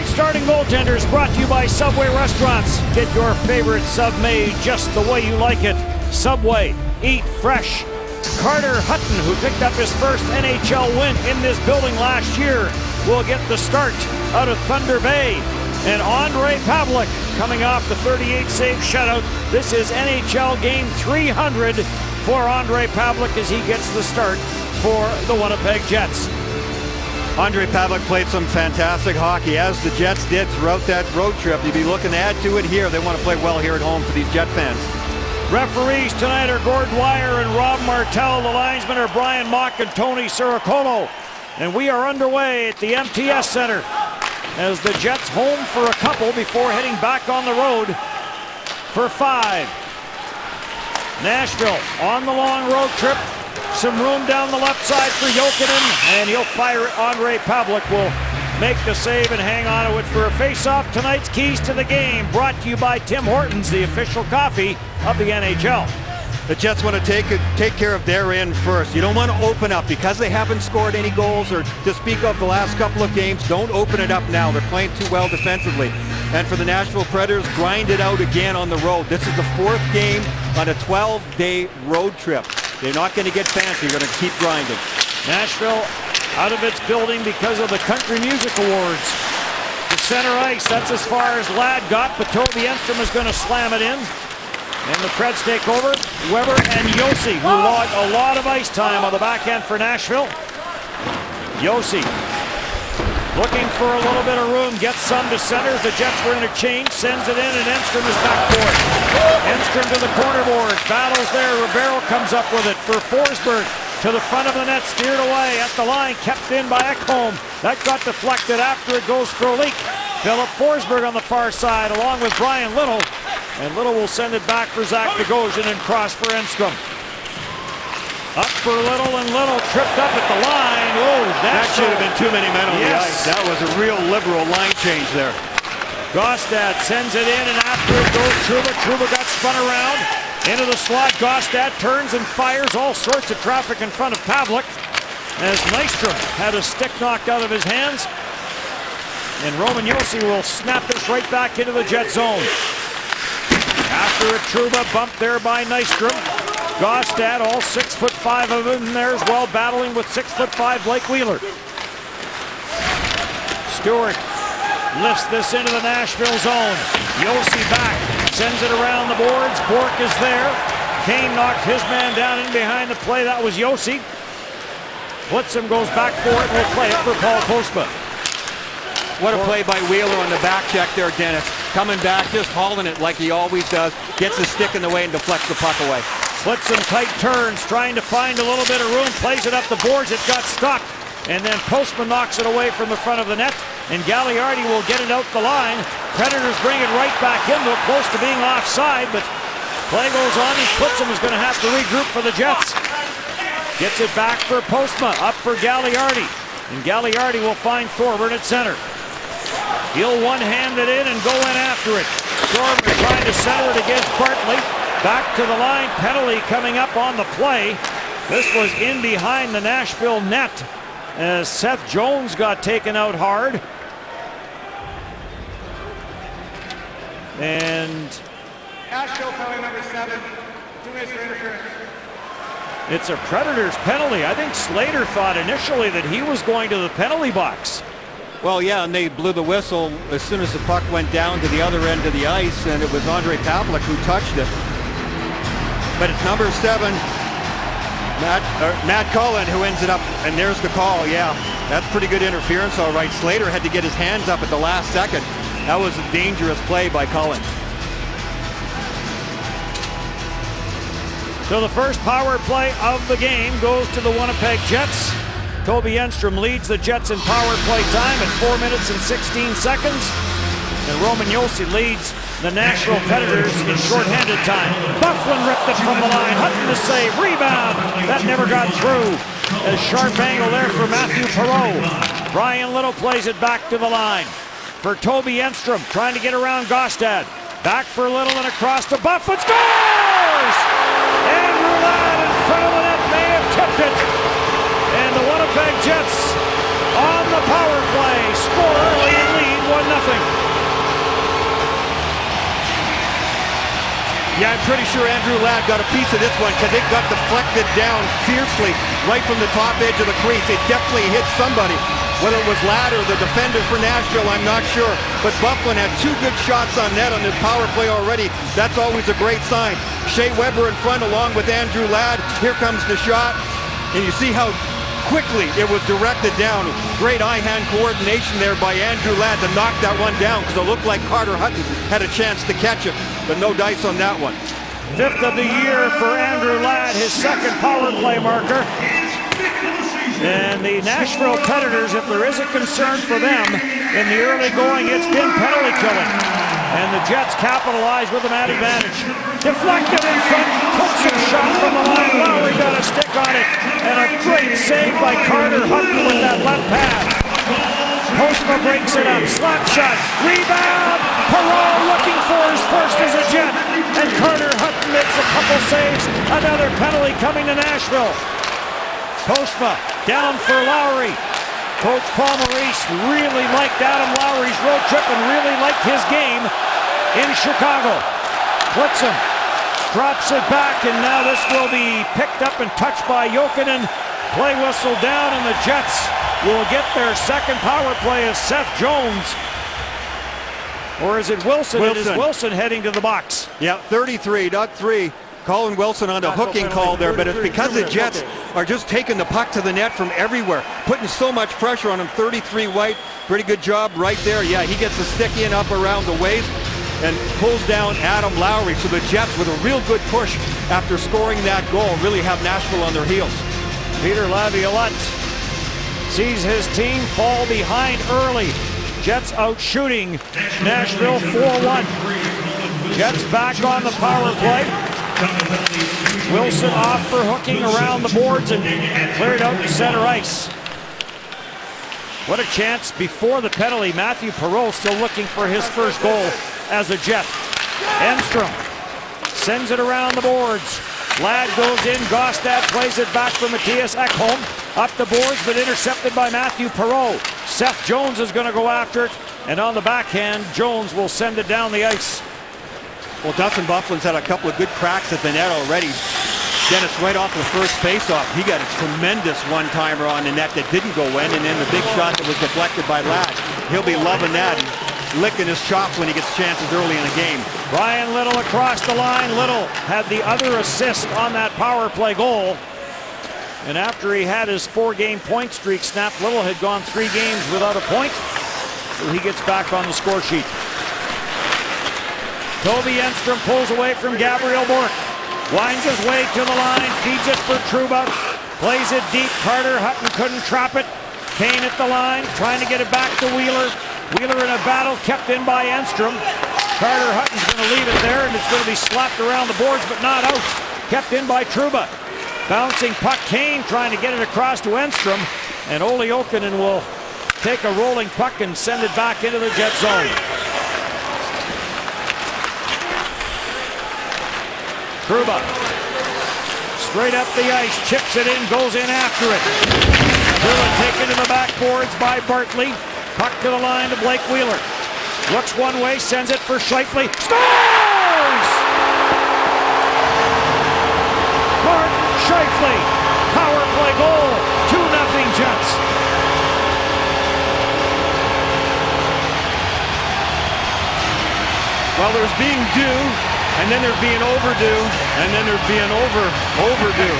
Tonight's starting goaltenders brought to you by Subway Restaurants. Get your favorite sub made just the way you like it. Subway, eat fresh. Carter Hutton, who picked up his first NHL win in this building last year, will get the start out of Thunder Bay. And Ondrej Pavelec coming off the 38-save shutout. This is NHL game 300 for Ondrej Pavelec as he gets the start for the Winnipeg Jets. Ondrej Pavelec played some fantastic hockey, as the Jets did throughout that road trip. You'd be looking to add to it here. They want to play well here at home for these Jet fans. Referees tonight are Gord Dwyer and Rob Martell. The linesmen are Brian Mock and Tony Sirocolo. And we are underway at the MTS Center as the Jets home for a couple before heading back on the road for 5. Nashville on the long road trip. Some room down the left side for Jokinen, and he'll fire it. Ondrej Pavelec will make the save and hang on to it for a face-off. Tonight's keys to the game brought to you by Tim Hortons, the official coffee of the NHL. The Jets want to take care of their end first. You don't want to open up because they haven't scored any goals or to speak of the last couple of games. Don't open it up now. They're playing too well defensively. And for the Nashville Predators, grind it out again on the road. This is the 4th game on a 12-day road trip. They're not going to get fancy. They're going to keep grinding. Nashville out of its building because of the Country Music Awards. To center ice, that's as far as Ladd got, but Toby Enstrom is going to slam it in. And the Preds take over. Weber and Josi, who logged a lot of ice time on the back end for Nashville. Josi looking for a little bit of room, gets some to center. The Jets were interchanged, sends it in, and Enstrom is backboard. Enstrom to the corner board, battles there. Ribeiro comes up with it for Forsberg. To the front of the net, steered away at the line, kept in by Ekholm. That got deflected after it goes for a leak. Philip Forsberg on the far side, along with Brian Little. And Little will send it back for Zach Bogosian and cross for Enstrom. Up for Little, and Little tripped up at the line. Oh, that should have been too many men on the ice. That was a real liberal line change there. Gaustad sends it in, and after it goes Trouba. Trouba got spun around. Into the slot, Gaustad turns and fires. All sorts of traffic in front of Pavelec as Nystrom had a stick knocked out of his hands. And Roman Josi will snap this right back into the Jet zone. After a Trouba bumped there by Nystrom. Gaustad, all 6'5" of them in there as well, battling with 6'5" Blake Wheeler. Stewart lifts this into the Nashville zone. Josi back, sends it around the boards. Bourque is there. Kane knocked his man down in behind the play. That was Josi. Blitzham goes back for it and will play it for Paul Postma. What a play by Wheeler on the back check there, Dennis. Coming back, just hauling it like he always does. Gets the stick in the way and deflects the puck away. Blitzham tight turns, trying to find a little bit of room. Plays it up the boards. It got stuck. And then Postma knocks it away from the front of the net. And Gagliardi will get it out the line. Predators bring it right back in. They're close to being offside, but play goes on. And Blitzham is going to have to regroup for the Jets. Gets it back for Postma. Up for Gagliardi. And Gagliardi will find Thorburn at center. He'll one-hand it in and go in after it. Thorburn trying to center it against Bartley. Back to the line. Penalty coming up on the play. This was in behind the Nashville net as Seth Jones got taken out hard. And Nashville penalty number 7. 2 minutes for interference. It's a Predators penalty. I think Slater thought initially that he was going to the penalty box. Well, yeah, and they blew the whistle as soon as the puck went down to the other end of the ice, and it was Ondrej Pavelec who touched it. But it's number 7, Matt Cullen, who ends it up, and there's the call. Yeah, that's pretty good interference, all right. Slater had to get his hands up at the last second. That was a dangerous play by Cullen. So the first power play of the game goes to the Winnipeg Jets. Toby Enstrom leads the Jets in power play time at 4 minutes and 16 seconds. And Roman Josi leads the Nashville Predators in shorthanded time. Byfuglien ripped it from the line. Hutton to save. Rebound. That never got through. A sharp angle there for Matthew Perreault. Brian Little plays it back to the line. For Toby Enstrom, trying to get around Gaustad. Back for Little and across to Byfuglien. Scores! Andrew Ladd in front of the net may have tipped it. And the Winnipeg Jets on the power play score early and lead 1-0. Yeah, I'm pretty sure Andrew Ladd got a piece of this one because it got deflected down fiercely right from the top edge of the crease. It definitely hit somebody. Whether it was Ladd or the defender for Nashville, I'm not sure. But Byfuglien had 2 good shots on net on his power play already. That's always a great sign. Shea Weber in front along with Andrew Ladd. Here comes the shot. And you see how quickly it was directed down. Great eye-hand coordination there by Andrew Ladd to knock that one down because it looked like Carter Hutton had a chance to catch it, but no dice on that one. 5th of the year for Andrew Ladd, his 2nd power play marker. And the Nashville Predators, if there is a concern for them in the early going, it's been penalty killing. And the Jets capitalize with them at advantage. Deflected in front, hooks a shot from the line. Lowry got a stick on it. And a great save by Carter Hutton with that left pad. Postma breaks it up, slap shot, rebound. Perreault looking for his first as a Jet. And Carter Hutton makes a couple saves. Another penalty coming to Nashville. Postma down for Lowry. Coach Paul Maurice really liked Adam Lowry's road trip and really liked his game in Chicago. Puts him, drops it back, and now this will be picked up and touched by Jokinen. Play whistle down, and the Jets will get their 2nd power play as Seth Jones. Or is it Wilson? It is Wilson heading to the box. Yeah, 33, not 3. Colin Wilson on the hooking call there, but it's because the Jets are just taking the puck to the net from everywhere, putting so much pressure on him. 33 White, pretty good job right there. Yeah, he gets the stick in up around the waist and pulls down Adam Lowry. So the Jets, with a real good push after scoring that goal, really have Nashville on their heels. Peter Laviolette sees his team fall behind early. Jets out shooting Nashville 4-1. Jets back on the power play. Wilson off for hooking around the boards and cleared out to center ice. What a chance before the penalty. Matthew Perreault still looking for his first goal as a Jet. Enstrom sends it around the boards. Ladd goes in. Gostad plays it back for Mattias Ekholm. Up the boards, but intercepted by Matthew Perreault. Seth Jones is going to go after it. And on the backhand, Jones will send it down the ice. Well, Dustin Byfuglien's had a couple of good cracks at the net already. Dennis, right off the first faceoff, he got a tremendous one-timer on the net that didn't go in, and then the big shot that was deflected by Ladd. He'll be loving that, and licking his chops when he gets chances early in the game. Brian Little across the line. Little had the other assist on that power play goal. And after he had his 4-game point streak snapped, Little had gone 3 games without a point. So he gets back on the score sheet. Toby Enstrom pulls away from Gabriel Bourque. Winds his way to the line, feeds it for Trouba. Plays it deep. Carter Hutton couldn't trap it. Kane at the line, trying to get it back to Wheeler. Wheeler in a battle, kept in by Enstrom. Carter Hutton's going to leave it there, and it's going to be slapped around the boards, but not out. Kept in by Trouba. Bouncing puck, Kane trying to get it across to Enstrom, and Olli Jokinen will take a rolling puck and send it back into the Jet zone. Trouba straight up the ice, chips it in, goes in after it. Trouba taken to the backboards by Bartley. Puck to the line to Blake Wheeler. Looks one way, sends it for Scheifele. Scores! Martin Scheifele, power play goal, 2-0 Jets. Well, there's being due, and then there's being overdue, and then there's being overdue.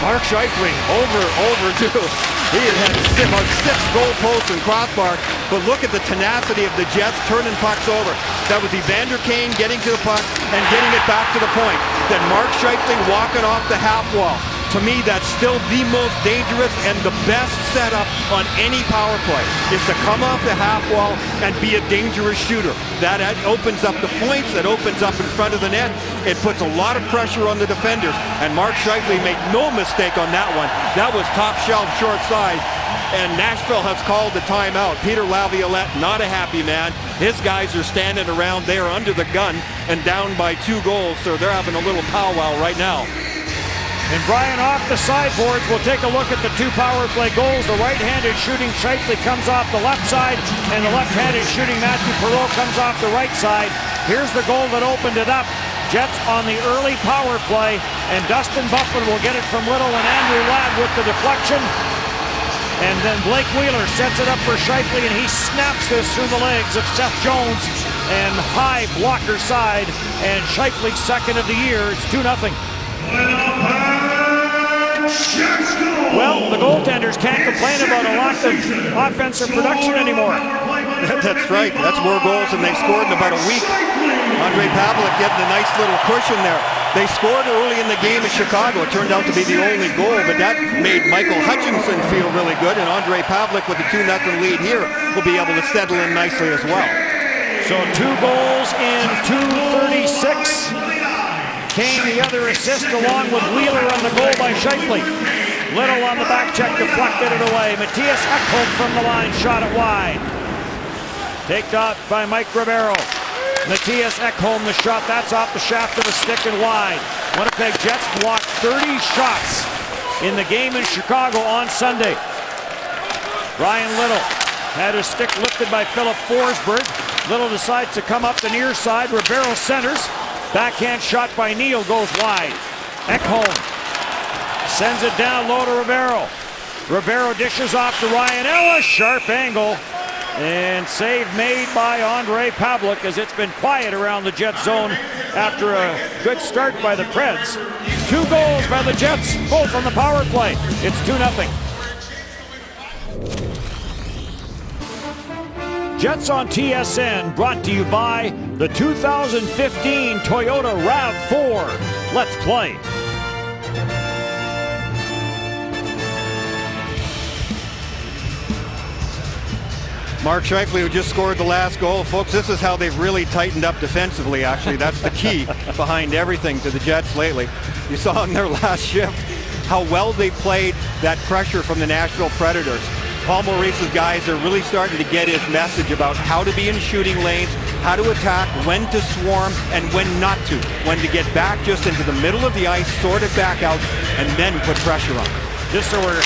Mark Scheifele, overdue. He had about 6 goal posts and crossbar, but look at the tenacity of the Jets turning pucks over. That was Evander Kane getting to the puck and getting it back to the point. Then Mark Scheifele walking off the half wall. To me, that's still the most dangerous and the best setup on any power play, is to come off the half wall and be a dangerous shooter. That opens up the points, that opens up in front of the net. It puts a lot of pressure on the defenders, and Mark Scheifele made no mistake on that one. That was top shelf, short side, and Nashville has called the timeout. Peter Laviolette, not a happy man. His guys are standing around there under the gun and down by 2 goals, so they're having a little powwow right now. And Brian off the sideboards. We'll take a look at the 2 power play goals. The right-handed shooting Scheifele comes off the left side, and the left-handed shooting Matthew Perreault comes off the right side. Here's the goal that opened it up. Jets on the early power play, and Dustin Byfuglien will get it from Little and Andrew Ladd with the deflection. And then Blake Wheeler sets it up for Scheifele, and he snaps this through the legs of Seth Jones and high blocker side, and Scheifele's second of the year. It's 2-0. Well, the goaltenders can't complain about a lack of offensive production anymore. That's right. That's more goals than they scored in about a week. Ondrej Pavelec getting a nice little cushion there. They scored early in the game in Chicago. It turned out to be the only goal, but that made Michael Hutchinson feel really good, and Ondrej Pavelec with the 2-0 lead here will be able to settle in nicely as well. So 2 goals in 2:36. Kane the other assist along with Wheeler on the goal by Scheifele. Little on the back check, deflected it away. Mattias Ekholm from the line, shot it wide. Taken out by Mike Ribeiro. Mattias Ekholm, the shot, that's off the shaft of the stick and wide. Winnipeg Jets blocked 30 shots in the game in Chicago on Sunday. Brian Little had his stick lifted by Philip Forsberg. Little decides to come up the near side. Ribeiro centers. Backhand shot by Neal goes wide. Ekholm sends it down low to Ribeiro. Ribeiro dishes off to Ryan Ellis. Sharp angle. And save made by Ondrej Pavelec, as it's been quiet around the Jets zone after a good start by the Preds. 2 goals by the Jets, both on the power play. It's 2-0. Jets on TSN, brought to you by the 2015 Toyota RAV4. Let's play. Mark Scheifele, who just scored the last goal. Folks, this is how they've really tightened up defensively, actually. That's the key behind everything to the Jets lately. You saw in their last shift how well they played that pressure from the Nashville Predators. Paul Maurice's guys are really starting to get his message about how to be in shooting lanes, how to attack, when to swarm, and when not to. When to get back just into the middle of the ice, sort it back out, and then put pressure on. Dissower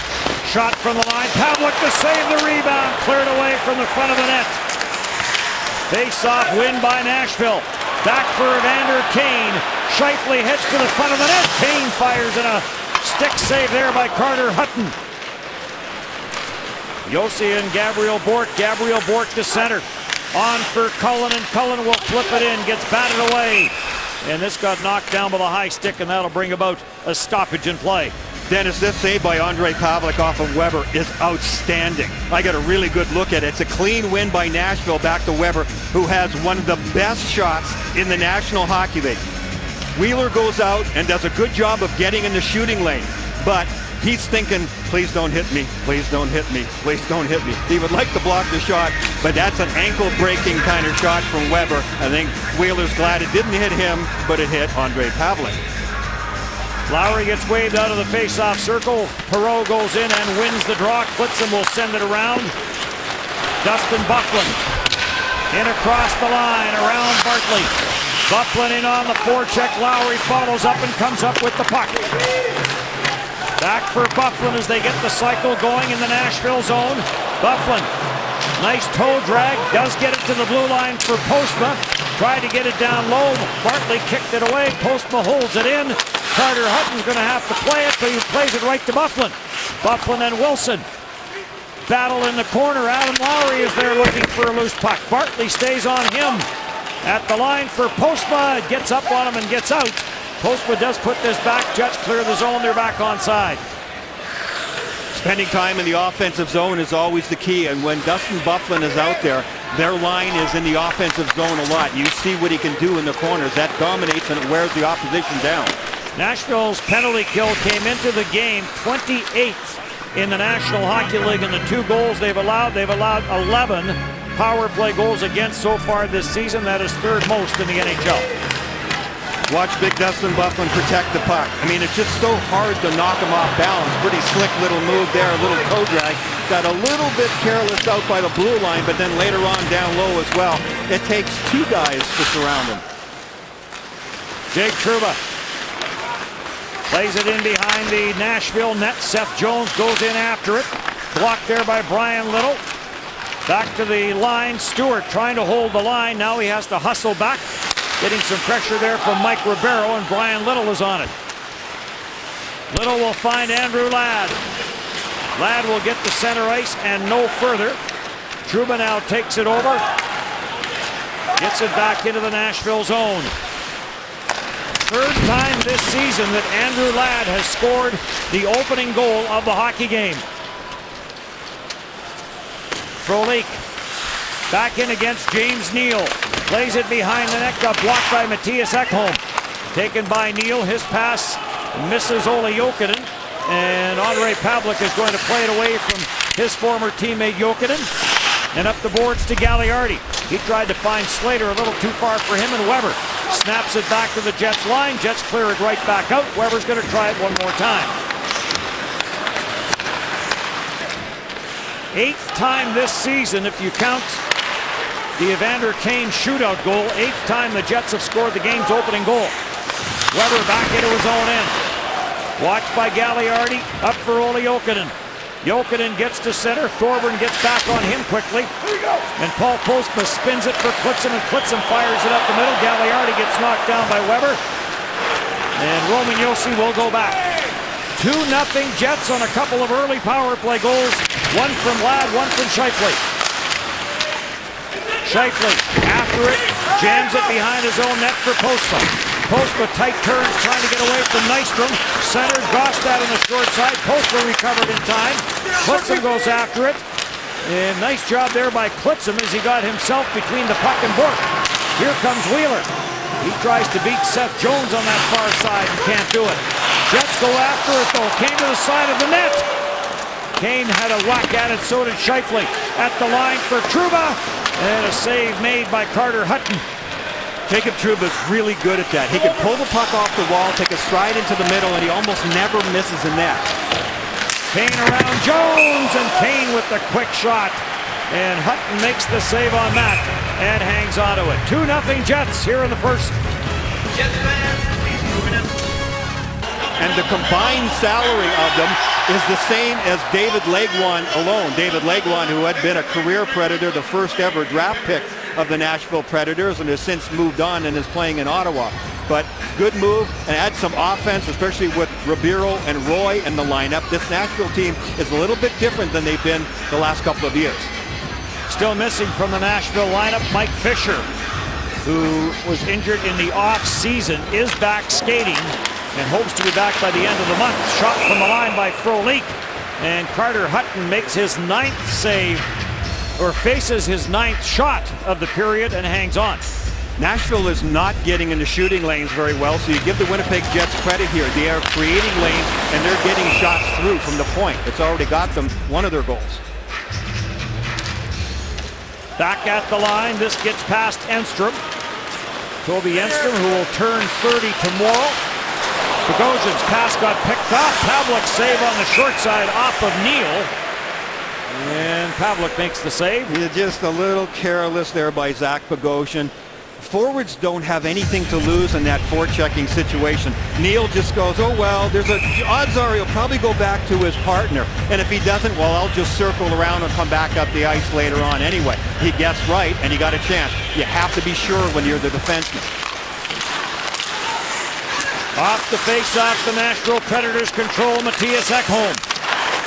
shot from the line. Pavelec to save the rebound. Cleared away from the front of the net. Face-off win by Nashville. Back for Evander Kane. Scheifele hits to the front of the net. Kane fires in a stick save there by Carter Hutton. Josi and Gabriel Bourque. Gabriel Bourque to center. On for Cullen, and Cullen will flip it in. Gets batted away. And this got knocked down by the high stick, and that'll bring about a stoppage in play. Dennis, this save by Ondrej Pavelec off of Weber is outstanding. I got a really good look at it. It's a clean win by Nashville back to Weber, who has one of the best shots in the National Hockey League. Wheeler goes out and does a good job of getting in the shooting lane, but he's thinking, please don't hit me, please don't hit me, please don't hit me. He would like to block the shot, but that's an ankle-breaking kind of shot from Weber. I think Wheeler's glad it didn't hit him, but it hit Ondrej Pavelec. Lowry gets waved out of the face-off circle. Perreault goes in and wins the draw. Clitson will send it around. Dustin Byfuglien in across the line around Bartley. Byfuglien in on the forecheck. Lowry follows up and comes up with the puck. Back for Byfuglien as they get the cycle going in the Nashville zone. Byfuglien, nice toe drag, does get it to the blue line for Postma. Tried to get it down low. Bartley kicked it away. Postma holds it in. Carter Hutton's going to have to play it, but he plays it right to Byfuglien. Byfuglien and Wilson battle in the corner. Adam Lowry is there looking for a loose puck. Bartley stays on him at the line for Postma. Gets up on him and gets out. Postma does put this back. Jets clear the zone. They're back on side. Spending time in the offensive zone is always the key, and when Dustin Byfuglien is out there, their line is in the offensive zone a lot. You see what he can do in the corners. That dominates and it wears the opposition down. Nashville's penalty kill came into the game 28th in the National Hockey League, and the 2 goals they've allowed 11 power play goals against so far this season. That is 3rd most in the NHL. Watch big Dustin Byfuglien protect the puck. I mean, it's just so hard to knock him off balance. Pretty slick little move there, a little toe drag. Got a little bit careless out by the blue line, but then later on down low as well. It takes 2 guys to surround him. Jake Trouba plays it in behind the Nashville net. Seth Jones goes in after it. Blocked there by Brian Little. Back to the line. Stewart trying to hold the line. Now he has to hustle back. Getting some pressure there from Mike Ribeiro, and Brian Little is on it. Little will find Andrew Ladd. Ladd will get to center ice and no further. Trouba now takes it over. Gets it back into the Nashville zone. Third time this season that Andrew Ladd has scored the opening goal of the hockey game. Frolik back in against James Neal. Plays it behind the net, got blocked by Mattias Ekholm. Taken by Neal, his pass misses Ole Jokinen, and Andre Pavlik is going to play it away from his former teammate Jokinen. And up the boards to Gagliardi. He tried to find Slater a little too far for him, and Weber snaps it back to the Jets line. Jets clear it right back out. Weber's going to try it one more time. Eighth time this season, if you count the Evander Kane shootout goal. Eighth time the Jets have scored the game's opening goal. Weber back into his own end. Watched by Gagliardi, up for Ole Jokinen. Jokinen gets to center. Thorburn gets back on him quickly. And Paul Postma spins it for Klitzum, and Klitzum fires it up the middle. Gagliardi gets knocked down by Weber. And Roman Josi will go back. 2-0 Jets on a couple of early power play goals. One from Ladd, one from Scheifele. Scheifele after it, jams it behind his own net for Postma. Postma tight turns, trying to get away from Nystrom. Centered, Gostad on the short side. Postma recovered in time. Klitzum goes after it. And nice job there by Klitzum as he got himself between the puck and Bourque. Here comes Wheeler. He tries to beat Seth Jones on that far side and can't do it. Jets go after it though. Came to the side of the net. Kane had a whack at it, so did Scheifele. At the line for Trouba. And a save made by Carter Hutton. Jacob Trouba's really good at that. He can pull the puck off the wall, take a stride into the middle, and he almost never misses a net. Kane around Jones, and Kane with the quick shot. And Hutton makes the save on that and hangs onto it. 2-0 Jets here in the first. And the combined salary of them is the same as David Legwand alone. David Legwand, who had been a career Predator, the first ever draft pick of the Nashville Predators, and has since moved on and is playing in Ottawa. But good move, and add some offense, especially with Ribeiro and Roy in the lineup. This Nashville team is a little bit different than they've been the last couple of years. Still missing from the Nashville lineup, Mike Fisher, who was injured in the off-season, is back skating and hopes to be back by the end of the month. Shot from the line by Frolik, and Carter Hutton makes his 9th save, or faces his 9th shot of the period, and hangs on. Nashville is not getting into shooting lanes very well, so you give the Winnipeg Jets credit here. They are creating lanes, and they're getting shots through from the point. It's already got them one of their goals. Back at the line, this gets past Enstrom. Toby Enstrom, who will turn 30 tomorrow. Bogosian's pass got picked off. Pavlik save on the short side off of Neal. And Pavlik makes the save. He's just a little careless there by Zach Bogosian. Forwards don't have anything to lose in that forechecking situation. Neal just goes, oh well, odds are he'll probably go back to his partner. And if he doesn't, well, I'll just circle around and come back up the ice later on anyway. He gets right, and he got a chance. You have to be sure when you're the defenseman. Off the face-off, the Nashville Predators control Mattias Ekholm.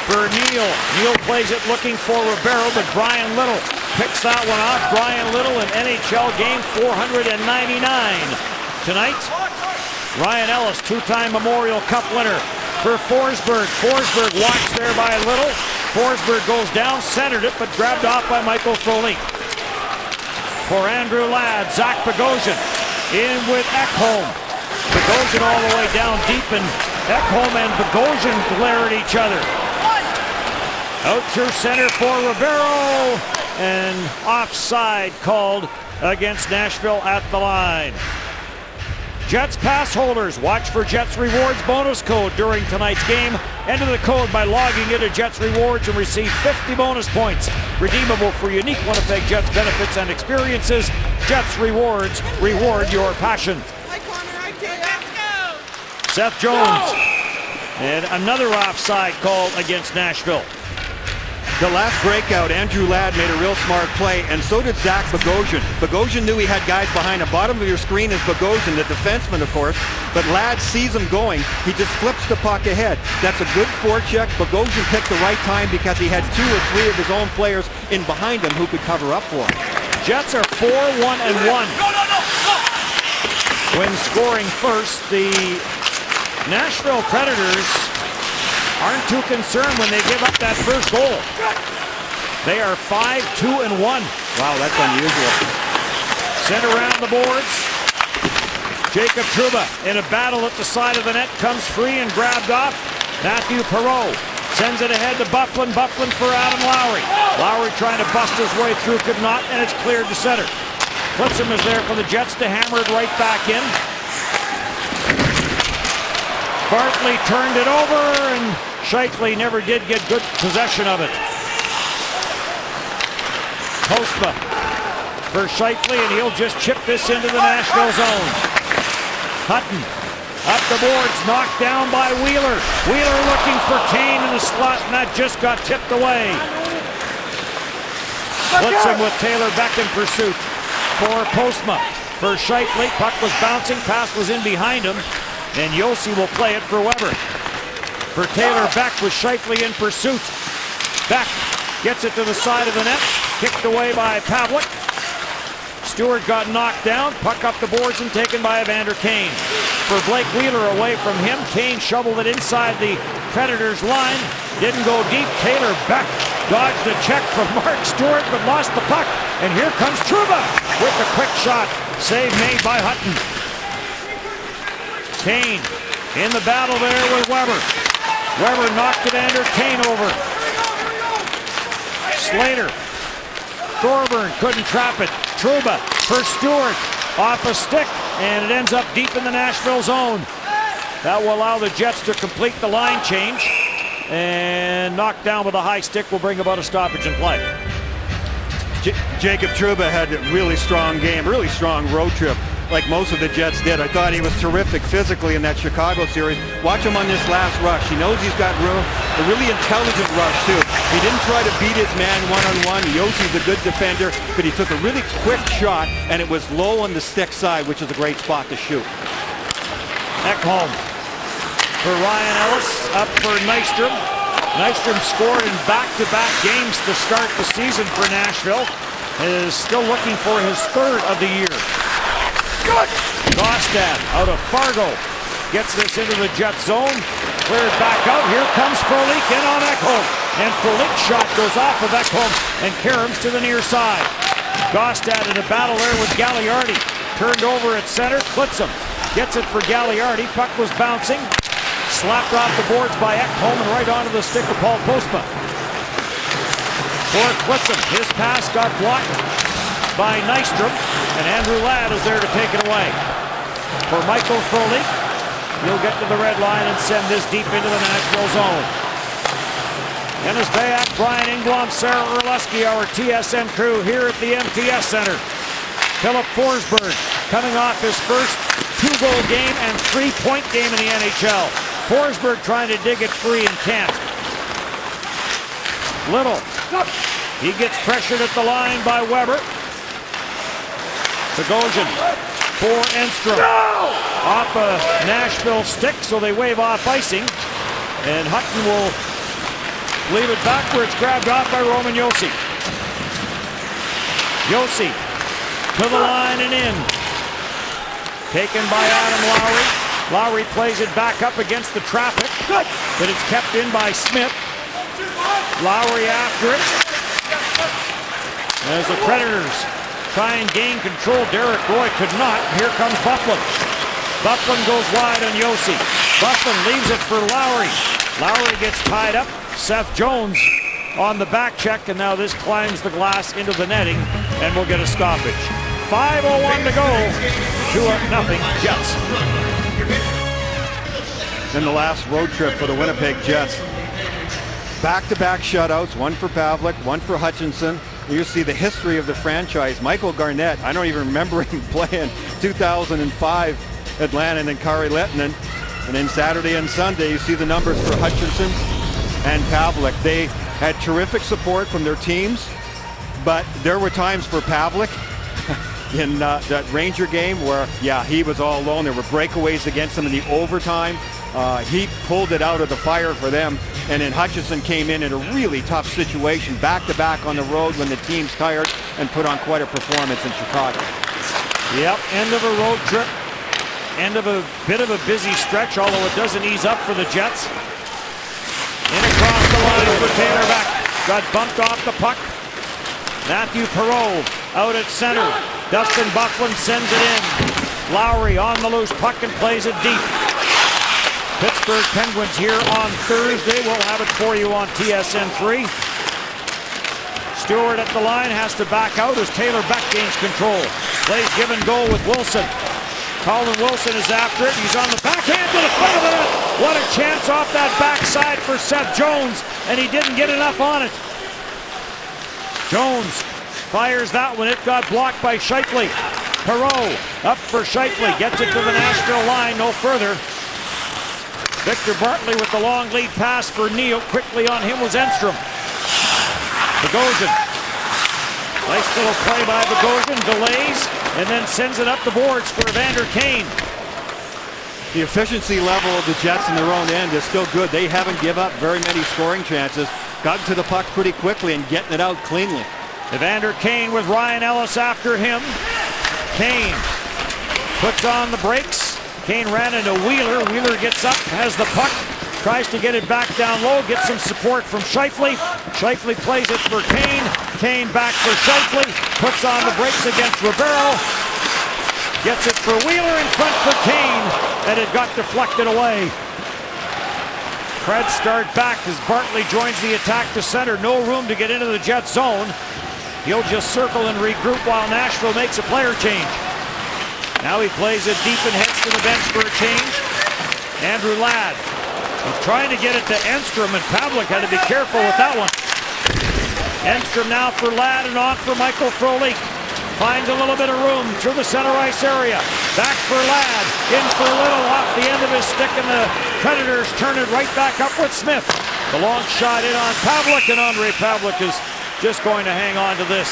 For Neal. Neal plays it looking for Ribeiro, but Brian Little picks that one off. Brian Little in NHL game 499. Tonight, Ryan Ellis, two-time Memorial Cup winner for Forsberg. Forsberg watched there by Little. Forsberg goes down, centered it, but grabbed off by Michael Frolik. For Andrew Ladd, Zach Bogosian in with Ekholm. Bogosian all the way down deep, and Ekholm and Bogosian glare at each other. Out through center for Ribeiro, and offside called against Nashville at the line. Jets pass holders, watch for Jets Rewards bonus code during tonight's game. Enter the code by logging into Jets Rewards and receive 50 bonus points. Redeemable for unique Winnipeg Jets benefits and experiences. Jets Rewards, reward your passion. Let's go! Seth Jones. And another offside call against Nashville. The last breakout, Andrew Ladd made a real smart play, and so did Zach Bogosian. Bogosian knew he had guys behind him. Bottom of your screen is Bogosian, the defenseman, of course, but Ladd sees him going. He just flips the puck ahead. That's a good forecheck. Bogosian picked the right time because he had 2 or 3 of his own players in behind him who could cover up for him. Jets are 4-1-1. When scoring first, the Nashville Predators aren't too concerned when they give up that first goal. They are 5-2-1. Wow, that's unusual. Sent around the boards. Jacob Trouba in a battle at the side of the net, comes free and grabbed off. Matthew Perreault sends it ahead to Byfuglien. Byfuglien for Adam Lowry. Lowry trying to bust his way through, could not, and it's cleared to center. Blitzham is there for the Jets to hammer it right back in. Bartley turned it over, and Scheifele never did get good possession of it. Postma for Scheifele, and he'll just chip this into the Nashville zone. Hutton up the boards, knocked down by Wheeler. Wheeler looking for Kane in the slot, and that just got tipped away. Blitzham with Taylor Beck in pursuit for Postma. For Scheifele, puck was bouncing, pass was in behind him, and Josi will play it for Weber. For Taylor Beck with Scheifele in pursuit. Beck gets it to the side of the net, kicked away by Pavlik. Stewart got knocked down, puck up the boards and taken by Evander Kane. For Blake Wheeler away from him, Kane shoveled it inside the Predators line, didn't go deep. Taylor Beck dodged a check from Mark Stewart but lost the puck, and here comes Trouba with the quick shot, save made by Hutton. Kane in the battle there with Weber. Weber knocked Evander Kane over. Slater. Thorburn couldn't trap it. Trouba for Stewart. Off a stick, and it ends up deep in the Nashville zone. That will allow the Jets to complete the line change. And knocked down with a high stick will bring about a stoppage in play. Jacob Trouba had a really strong game, really strong road trip, like most of the Jets did. I thought he was terrific physically in that Chicago series. Watch him on this last rush. He knows he's got room. A really intelligent rush, too. He didn't try to beat his man one-on-one. Josi's a good defender, but he took a really quick shot, and it was low on the stick side, which is a great spot to shoot. Ekholm for Ryan Ellis, up for Nystrom. Nystrom scored in back-to-back games to start the season for Nashville. Is still looking for his 3rd of the year. Gostad out of Fargo gets this into the Jet zone. Cleared back out. Here comes Frolik in on Ekholm. And Frolik's shot goes off of Ekholm and Karams to the near side. Gostad in a battle there with Gagliardi. Turned over at center. Blitzham gets it for Gagliardi. Puck was bouncing. Slapped off the boards by Ekholm and right onto the stick of Paul Postma. For Blitzham, his pass got blocked by Nystrom, and Andrew Ladd is there to take it away. For Michael Frolik, he'll get to the red line and send this deep into the Nashville zone. Dennis Bayak, Brian Engblom, Sarah Orlesky, our TSN crew here at the MTS Center. Philip Forsberg coming off his first 2-goal game and 3-point game in the NHL. Forsberg trying to dig it free and can't. Little. He gets pressured at the line by Weber. Bogosian for Enstrom. Off a Nashville stick, so they wave off icing. And Hutton will leave it backwards, grabbed off by Roman Josi. Josi to the line and in. Taken by Adam Lowry. Lowry plays it back up against the traffic, but it's kept in by Smith. Lowry after it. As the Predators try and gain control, Derek Roy could not. Here comes Byfuglien. Byfuglien goes wide on Josi. Byfuglien leaves it for Lowry. Lowry gets tied up. Seth Jones on the back check, and now this climbs the glass into the netting, and we'll get a stoppage. 5:01 to go. 2-0 Jets. In the last road trip for the Winnipeg Jets. Back-to-back shutouts, one for Pavlik, one for Hutchinson. You see the history of the franchise. Michael Garnett, I don't even remember him playing 2005 Atlanta, and then Kari Lehtinen. And then Saturday and Sunday, you see the numbers for Hutchinson and Pavlik. had terrific support from their teams, but there were times for Pavlik in that Ranger game where, yeah, he was all alone. There were breakaways against him in the overtime. He pulled it out of the fire for them, and then Hutchison came in a really tough situation, back-to-back on the road when the team's tired, and put on quite a performance in Chicago. Yep, end of a road trip. End of a bit of a busy stretch, although it doesn't ease up for the Jets. In across the line for Taylor Beck. Got bumped off the puck. Matthew Perreault out at center. Dustin Byfuglien sends it in. Lowry on the loose puck and plays it deep. Pittsburgh Penguins here on Thursday. We'll have it for you on TSN 3. Stewart at the line has to back out as Taylor Beck gains control. Plays give and go with Wilson. Colin Wilson is after it. He's on the backhand to the front of the net. What a chance off that backside for Seth Jones, and he didn't get enough on it. Jones fires that one. It got blocked by Scheifele. Perreault up for Scheifele. Gets it to the Nashville line. No further. Victor Bartley with the long lead pass for Neal. Quickly on him was Enstrom. Bogosian. Nice little play by Bogosian. Delays and then sends it up the boards for Evander Kane. The efficiency level of the Jets in their own end is still good. They haven't given up very many scoring chances. Gotten to the puck pretty quickly and getting it out cleanly. Evander Kane with Ryan Ellis after him. Kane puts on the brakes. Kane ran into Wheeler. Wheeler gets up, has the puck, tries to get it back down low, gets some support from Scheifele. Scheifele plays it for Kane. Kane back for Scheifele, puts on the brakes against Ribeiro. Gets it for Wheeler in front for Kane, and it got deflected away. Preds start back as Bartley joins the attack to center. No room to get into the Jet zone. He'll just circle and regroup while Nashville makes a player change. Now he plays it deep and heads to the bench for a change. Andrew Ladd. He's trying to get it to Enstrom, and Pavlik had to be careful with that one. Enstrom now for Ladd and on for Michael Frolik. Finds a little bit of room through the center ice area. Back for Ladd. In for Little off the end of his stick, and the Predators turn it right back up with Smith. The long shot in on Pavlik, and Andre Pavlik is just going to hang on to this.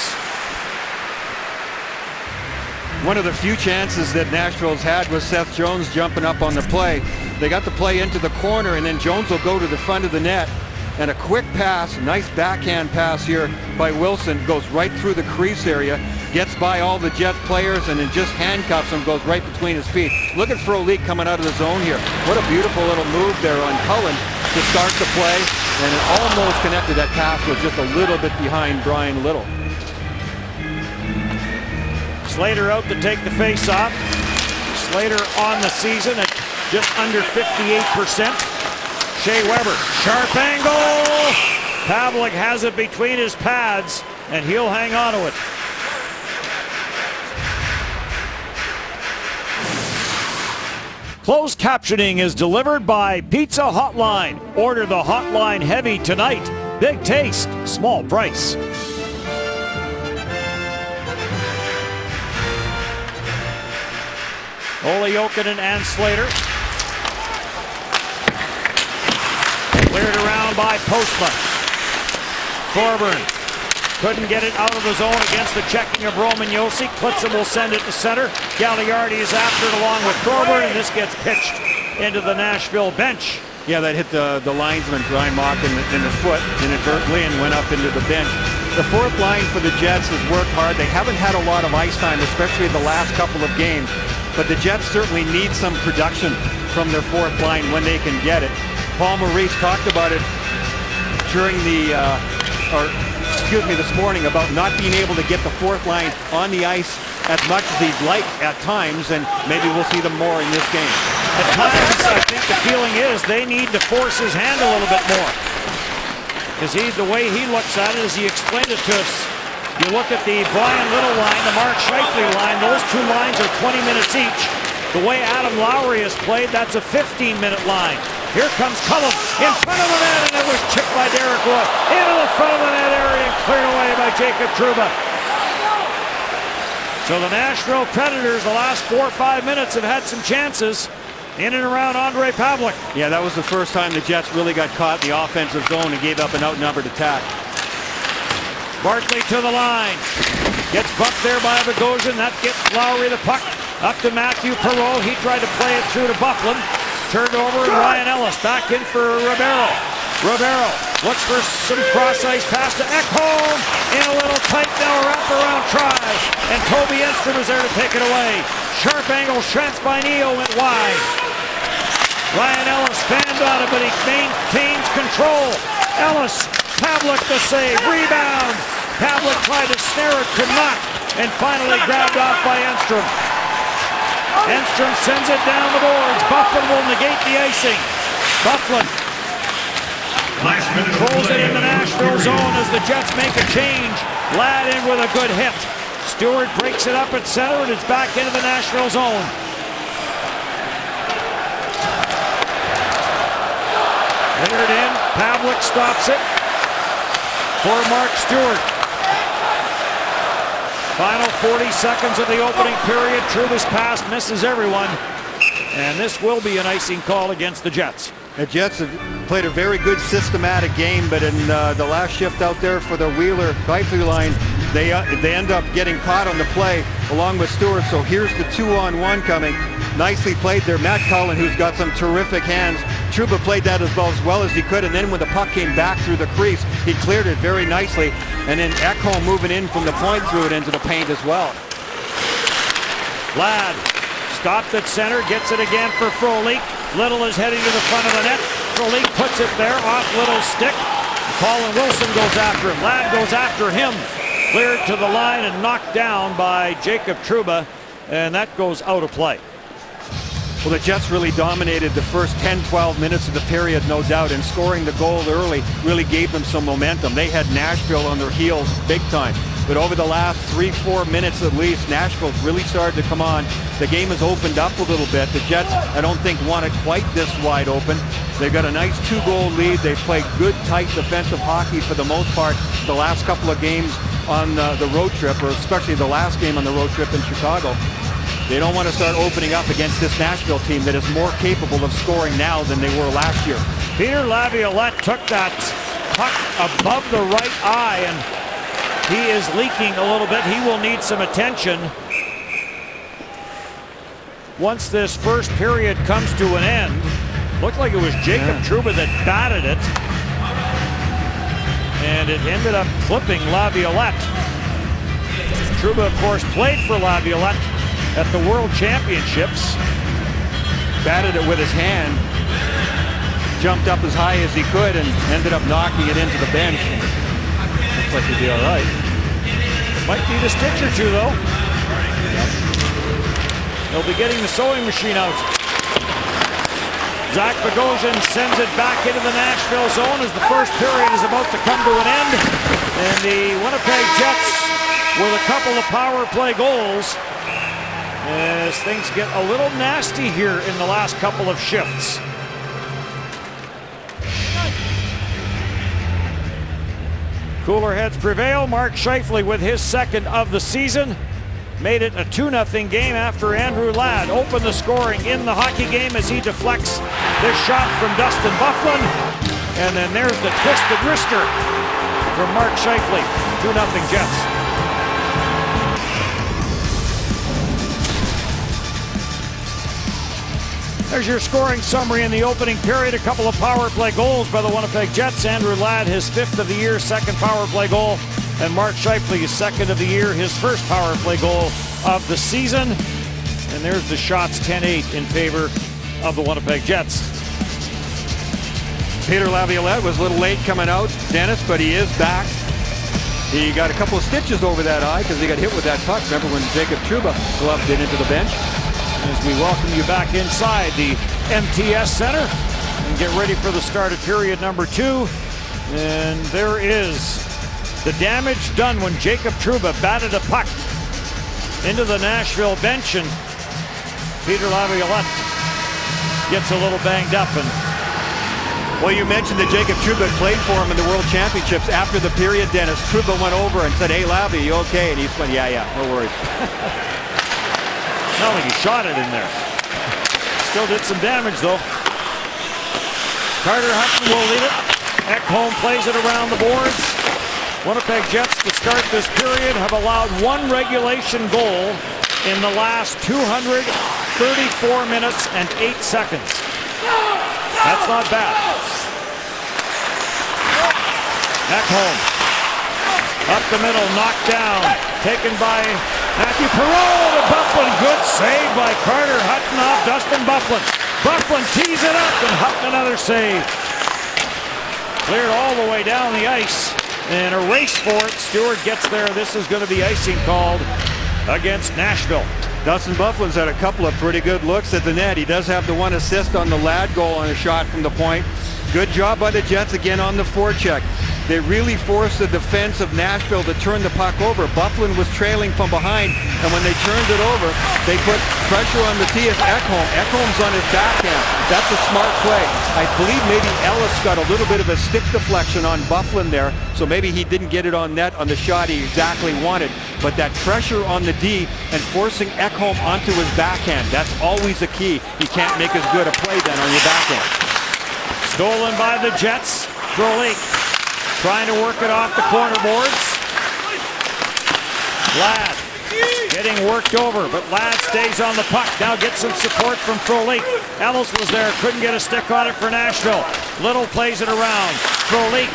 One of the few chances that Nashville's had was Seth Jones jumping up on the play. They got the play into the corner, and then Jones will go to the front of the net. And a quick pass, nice backhand pass here by Wilson, goes right through the crease area, gets by all the Jets players, and then just handcuffs him, goes right between his feet. Look at Frolik coming out of the zone here. What a beautiful little move there on Cullen to start the play, and it almost connected. That pass was just a little bit behind Brian Little. Slater out to take the face-off. Slater on the season at just under 58%. Shea Weber, sharp angle. Pavlik has it between his pads, and he'll hang on to it. Closed captioning is delivered by Pizza Hotline. Order the Hotline Heavy tonight. Big taste, small price. Ole Jokinen and Slater. Cleared around by Postma. Thorburn couldn't get it out of the zone against the checking of Roman Josi. Klitzen will send it to center. Gagliardi is after it along with Thorburn, and this gets pitched into the Nashville bench. Yeah, that hit the linesman, Brian Mock, in the foot inadvertently and went up into the bench. The fourth line for the Jets has worked hard. They haven't had a lot of ice time, especially the last couple of games. But the Jets certainly need some production from their fourth line when they can get it. Paul Maurice talked about it during this morning about not being able to get the fourth line on the ice as much as he'd like at times, and maybe we'll see them more in this game. At times, I think the feeling is they need to force his hand a little bit more. Because the way he looks at it is he explained it to us. You look at the Brian Little line, the Mark Scheifele line, those two lines are 20 minutes each. The way Adam Lowry has played, that's a 15-minute line. Here comes Cullen in front of the net, and it was chipped by Derek Wood. Into the front of the net area and cleared away by Jacob Trouba. So the Nashville Predators, the last 4 or 5 minutes, have had some chances. in and around Andre Pavlik. Yeah, that was the first time the Jets really got caught in the offensive zone and gave up an outnumbered attack. Barkley to the line. Gets bumped there by Bogosian. That gets Lowry the puck. Up to Matthew Perreault. He tried to play it through to Byfuglien. Turned over and Ryan Ellis back in for Ribeiro. Ribeiro looks for some cross-ice pass to Ekholm. In a little tight now, wrap-around try. And Toby Enstrom is there to take it away. Sharp angle chance by Neo went wide. Ryan Ellis fanned on it, but he maintains control. Ellis, Pavlik the save, rebound. Pavlik tried to snare it, could not, and finally grabbed off by Enstrom. Enstrom sends it down the boards. Byfuglien will negate the icing. Byfuglien controls it in the Nashville zone as the Jets make a change. Ladd in with a good hit. Stewart breaks it up at center and it's back into the Nashville zone. Entered in, Pavlik stops it for Mark Stewart. Final 40 seconds of the opening period. Trouba's pass misses everyone. And this will be an icing call against the Jets. The Jets have played a very good systematic game, but in the last shift out there for the Wheeler-Byfuglien line, they end up getting caught on the play along with Stewart. So here's the 2-on-1 coming. Nicely played there. Matt Cullen, who's got some terrific hands. Trouba played that as well as he could, and then when the puck came back through the crease, he cleared it very nicely. And then Ekholm moving in from the point threw it into the paint as well. Ladd stopped at center, gets it again for Frolik. Little is heading to the front of the net. Frolik puts it there off Little's stick. Colin Wilson goes after him. Ladd goes after him. Cleared to the line and knocked down by Jacob Trouba, and that goes out of play. Well, the Jets really dominated the first 10-12 minutes of the period, no doubt, and scoring the goal early really gave them some momentum. They had Nashville on their heels big time. But over the last 3-4 minutes at least, Nashville's really started to come on. The game has opened up a little bit. The Jets, I don't think, want it quite this wide open. They've got a nice 2-goal lead. They've played good, tight defensive hockey for the most part the last couple of games on the road trip, or especially the last game on the road trip in Chicago. They don't want to start opening up against this Nashville team that is more capable of scoring now than they were last year. Peter Laviolette took that puck above the right eye, and he is leaking a little bit. He will need some attention once this first period comes to an end. Looked like it was Jacob Trouba that batted it, and it ended up clipping Laviolette. Trouba, of course, played for Laviolette at the World Championships. Batted it with his hand, jumped up as high as he could, and ended up knocking it into the bench. Looks like he'd be all right. Might need a stitch or two, though. They'll be getting the sewing machine out. Zach Bogosian sends it back into the Nashville zone as the first period is about to come to an end. And the Winnipeg Jets with a couple of power play goals as things get a little nasty here in the last couple of shifts. Cooler heads prevail. Mark Scheifele with his second of the season made it a 2-0 game after Andrew Ladd opened the scoring in the hockey game as he deflects this shot from Dustin Byfuglien. And then there's the twisted wrister from Mark Scheifele. 2-0 Jets. There's your scoring summary in the opening period. A couple of power play goals by the Winnipeg Jets. Andrew Ladd, his 5th of the year, second power play goal. And Mark Scheifele, his 2nd of the year, his first power play goal of the season. And there's the shots, 10-8 in favor of the Winnipeg Jets. Peter Laviolette was a little late coming out, Dennis, but he is back. He got a couple of stitches over that eye because he got hit with that puck. Remember when Jacob Trouba gloved it into the bench? As we welcome you back inside the MTS Center and get ready for the start of period number 2. And there is the damage done when Jacob Trouba batted a puck into the Nashville bench, and Peter Laviolette gets a little banged up. And well, you mentioned that Jacob Trouba played for him in the World Championships. After the period, Dennis, Trouba went over and said, "Hey, Lavi, you okay?" And he went, "Yeah, no worries." not like he shot it in there. Still did some damage, though. Carter Hutton will lead it. Ekholm plays it around the boards. Winnipeg Jets to start this period have allowed one regulation goal in the last 234 minutes and 8 seconds. That's not bad. Ekholm up the middle, knocked down, taken by Matthew Perreault to Byfuglien. Good save by Carter Hutton off Dustin Byfuglien. Byfuglien tees it up and Hutton another save. Cleared all the way down the ice and a race for it. Stewart gets there. This is going to be icing called against Nashville. Dustin Byfuglien's had a couple of pretty good looks at the net. He does have the one assist on the Ladd goal on a shot from the point. Good job by the Jets again on the forecheck. They really forced the defense of Nashville to turn the puck over. Byfuglien was trailing from behind, and when they turned it over, they put pressure on Mattias Ekholm. Ekholm's on his backhand. That's a smart play. I believe maybe Ellis got a little bit of a stick deflection on Byfuglien there, so maybe he didn't get it on net on the shot he exactly wanted. But that pressure on the D and forcing Ekholm onto his backhand, that's always a key. You can't make as good a play then on your backhand. Stolen by the Jets. Frolik trying to work it off the corner boards. Ladd getting worked over, but Ladd stays on the puck. Now gets some support from Frolik. Ellis was there, couldn't get a stick on it for Nashville. Little plays it around. Frolik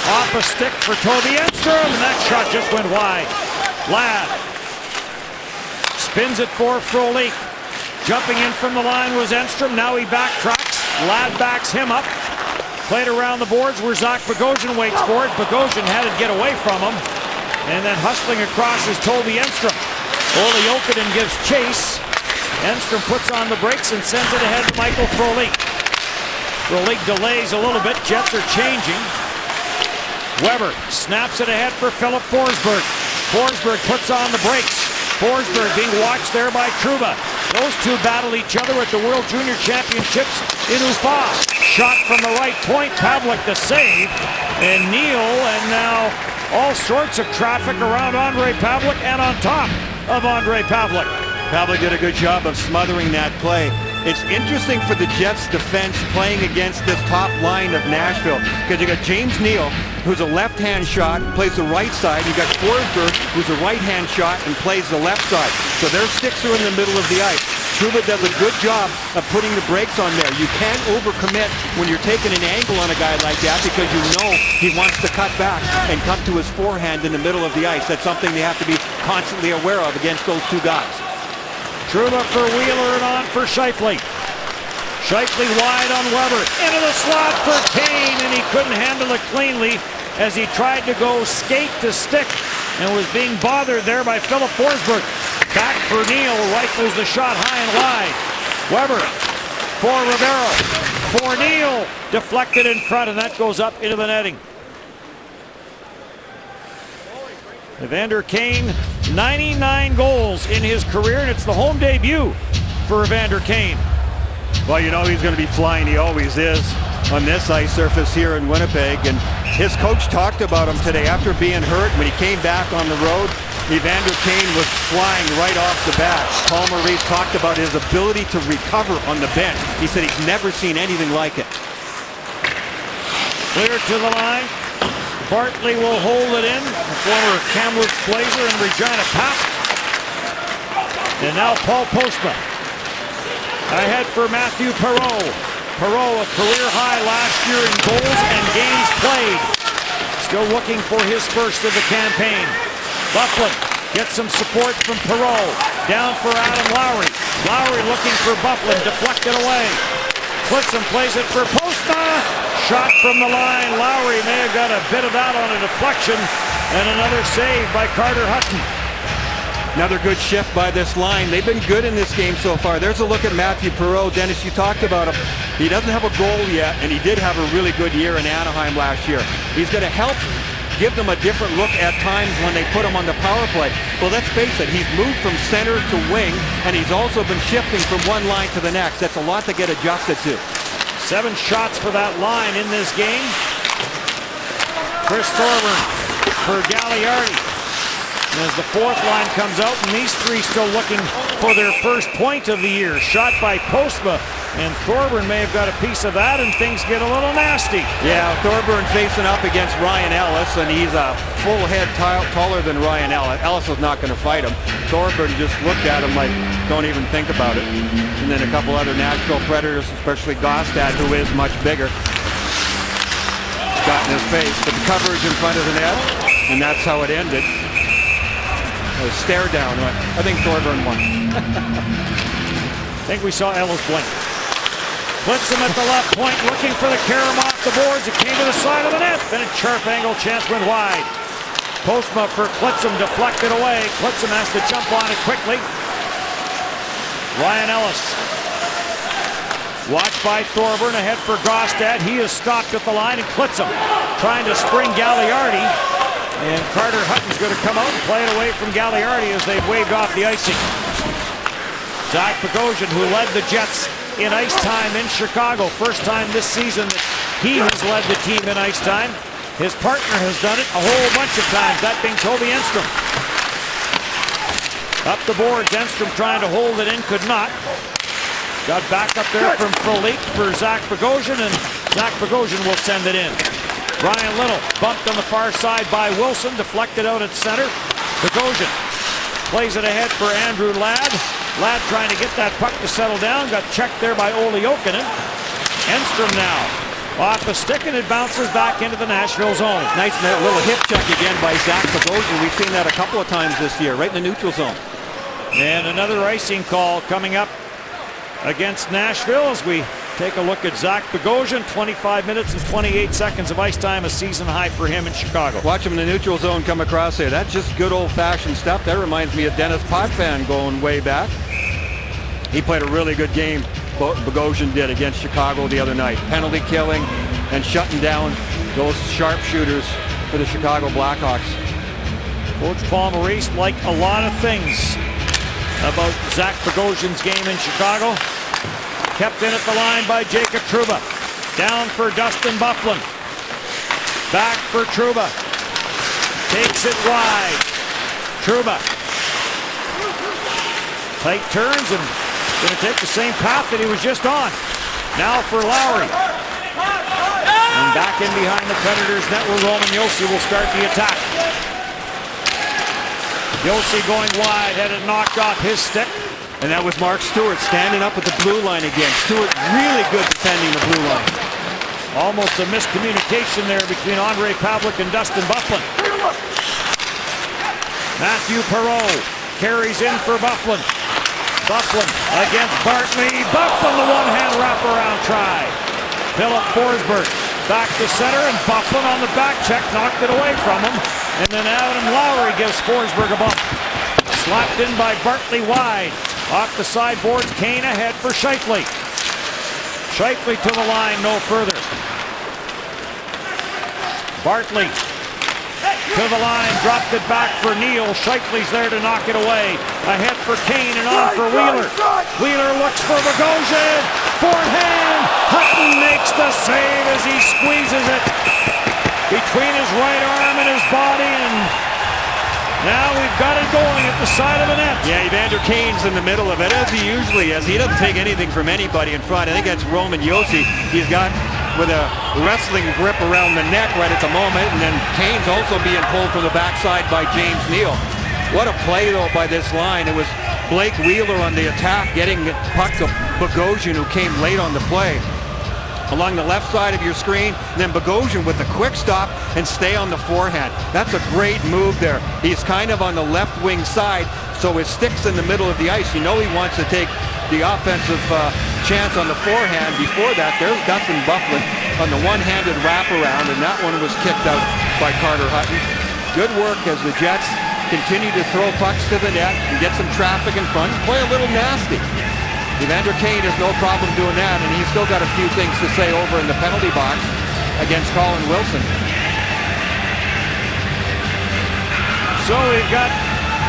off a stick for Toby Enstrom, and that shot just went wide. Ladd spins it for Frolik. Jumping in from the line was Enstrom. Now he backtracks. Ladd backs him up. Played around the boards where Zach Bogosian waits for it. Bogosian had to get away from him. And then hustling across is Toby Enstrom. Olli Jokinen gives chase. Enstrom puts on the brakes and sends it ahead to Michael Frolik. Frolik delays a little bit. Jets are changing. Weber snaps it ahead for Philip Forsberg. Forsberg puts on the brakes. Forsberg being watched there by Trouba. Those two battle each other at the World Junior Championships in Ufa. Shot from the right point. Pavlik the save. And Neal, and now all sorts of traffic around Ondrej Pavlik and on top of Ondrej Pavlik. Pavlik did a good job of smothering that play. It's interesting for the Jets defense playing against this top line of Nashville, because you got James Neal, who's a left-hand shot, plays the right side. You got Forsberg, who's a right-hand shot and plays the left side. So their sticks are in the middle of the ice. Trouba does a good job of putting the brakes on there. You can't overcommit when you're taking an angle on a guy like that, because you know he wants to cut back and come to his forehand in the middle of the ice. That's something they have to be constantly aware of against those two guys. Trouba for Wheeler and on for Scheifele. Scheifele wide on Weber. Into the slot for Kane, and he couldn't handle it cleanly as he tried to go skate to stick and was being bothered there by Philip Forsberg. Back for Neal, rifles the shot high and wide. Weber for Rivero. For Neal, deflected in front, and that goes up into the netting. Evander Kane, 99 goals in his career, and it's the home debut for Evander Kane. Well, you know he's going to be flying. He always is on this ice surface here in Winnipeg. And his coach talked about him today after being hurt. When he came back on the road, Evander Kane was flying right off the bat. Paul Maurice talked about his ability to recover on the bench. He said he's never seen anything like it. Clear to the line. Bartley will hold it in. The former Kamloops Blazer and Regina Pap. And now Paul Postma. Ahead for Matthew Perreault. Perreault a career high last year in goals and games played. Still looking for his first of the campaign. Byfuglien gets some support from Perreault. Down for Adam Lowry. Lowry looking for Byfuglien. Deflected away. Clitson plays it for Postma. Shot from the line. Lowry may have got a bit of that on a deflection. And another save by Carter Hutton. Another good shift by this line. They've been good in this game so far. There's a look at Matthew Perreault. Dennis, you talked about him. He doesn't have a goal yet, and he did have a really good year in Anaheim last year. He's going to help give them a different look at times when they put him on the power play. Well, let's face it, he's moved from center to wing, and he's also been shifting from one line to the next. That's a lot to get adjusted to. 7 shots for that line in this game. Chris Thorburn for Gagliardi. And as the fourth line comes out, and these three still looking for their first point of the year. Shot by Postma And Thorburn may have got a piece of that, and things get a little nasty. Yeah, Thorburn facing up against Ryan Ellis, and he's a full head taller than Ryan Ellis. Ellis was not going to fight him. Thorburn just looked at him like, don't even think about it. And then a couple other Nashville Predators, especially Gostad, who is much bigger, got in his face. But the coverage in front of the net, and that's how it ended. A stare down. I think Thorburn won. I think we saw Ellis blink. Puts him at the left point, looking for the carom off the boards. It came to the side of the net. Then a sharp angle chance went wide. Postma for Klitzum deflected away. Klitzum has to jump on it quickly. Ryan Ellis. Watched by Thorburn, ahead for Gostad. He is stopped at the line, and Klitzum trying to spring Gagliardi. And Carter Hutton's going to come out and play it away from Gagliardi as they've waved off the icing. Zach Bogosian, who led the Jets in ice time in Chicago. First time this season that he has led the team in ice time. His partner has done it a whole bunch of times, that being Toby Enstrom. Up the boards, Enstrom trying to hold it in, could not. Got back up there from Frolik for Zach Bogosian, and Zach Bogosian will send it in. Ryan Little bumped on the far side by Wilson, deflected out at center. Bogosian plays it ahead for Andrew Ladd. Ladd trying to get that puck to settle down. Got checked there by Olli Jokinen. Enstrom now off the stick, and it bounces back into the Nashville zone. Nice little hip check again by Zach Bogosian. We've seen that a couple of times this year, right in the neutral zone. And another icing call coming up against Nashville as we take a look at Zach Bogosian. 25 minutes and 28 seconds of ice time, a season high for him in Chicago. Watch him in the neutral zone come across there. That's just good old-fashioned stuff. That reminds me of Dennis Potvin going way back. He played a really good game, Bogosian did, against Chicago the other night. Penalty killing and shutting down those sharpshooters for the Chicago Blackhawks. Coach Paul Maurice liked a lot of things about Zach Bogosian's game in Chicago. Kept in at the line by Jacob Trouba. Down for Dustin Byfuglien. Back for Trouba. Takes it wide. Trouba. Tight turns and going to take the same path that he was just on. Now for Lowry. And back in behind the Predators net where Roman Josi will start the attack. Josi going wide, had it knocked off his stick. And that was Mark Stewart standing up at the blue line again. Stewart really good defending the blue line. Almost a miscommunication there between Andre Pavlik and Dustin Byfuglien. Matthew Perreault carries in for Byfuglien. Byfuglien against Bartley. Byfuglien the one-hand wraparound try. Philip Forsberg back to center, and Byfuglien on the back check knocked it away from him. And then Adam Lowry gives Forsberg a bump. Slapped in by Bartley wide. Off the sideboards, Kane ahead for Scheifele. Scheifele to the line, no further. Bartley to the line, dropped it back for Neal. Scheifele's there to knock it away. Ahead for Kane and on for Wheeler. Wheeler looks for Bogosian. Forehand. Hutton makes the save as he squeezes it between his right arm and his body, and now we've got it going at the side of the net. Yeah, Evander Kane's in the middle of it, as he usually is. He doesn't take anything from anybody in front. I think that's Roman Josi. He's got with a wrestling grip around the neck right at the moment, and then Kane's also being pulled from the backside by James Neal. What a play, though, by this line. It was Blake Wheeler on the attack, getting puck to Bogosian, who came late on the play. Along the left side of your screen, and then Bogosian with the quick stop and stay on the forehand. That's a great move there. He's kind of on the left wing side, so his stick's in the middle of the ice. You know he wants to take the offensive chance on the forehand. Before that, there's Dustin Byfuglien on the one-handed wraparound, and that one was kicked out by Carter Hutton. Good work as the Jets continue to throw pucks to the net and get some traffic in front, play a little nasty. Evander Kane has no problem doing that, and he's still got a few things to say over in the penalty box against Colin Wilson. So we've got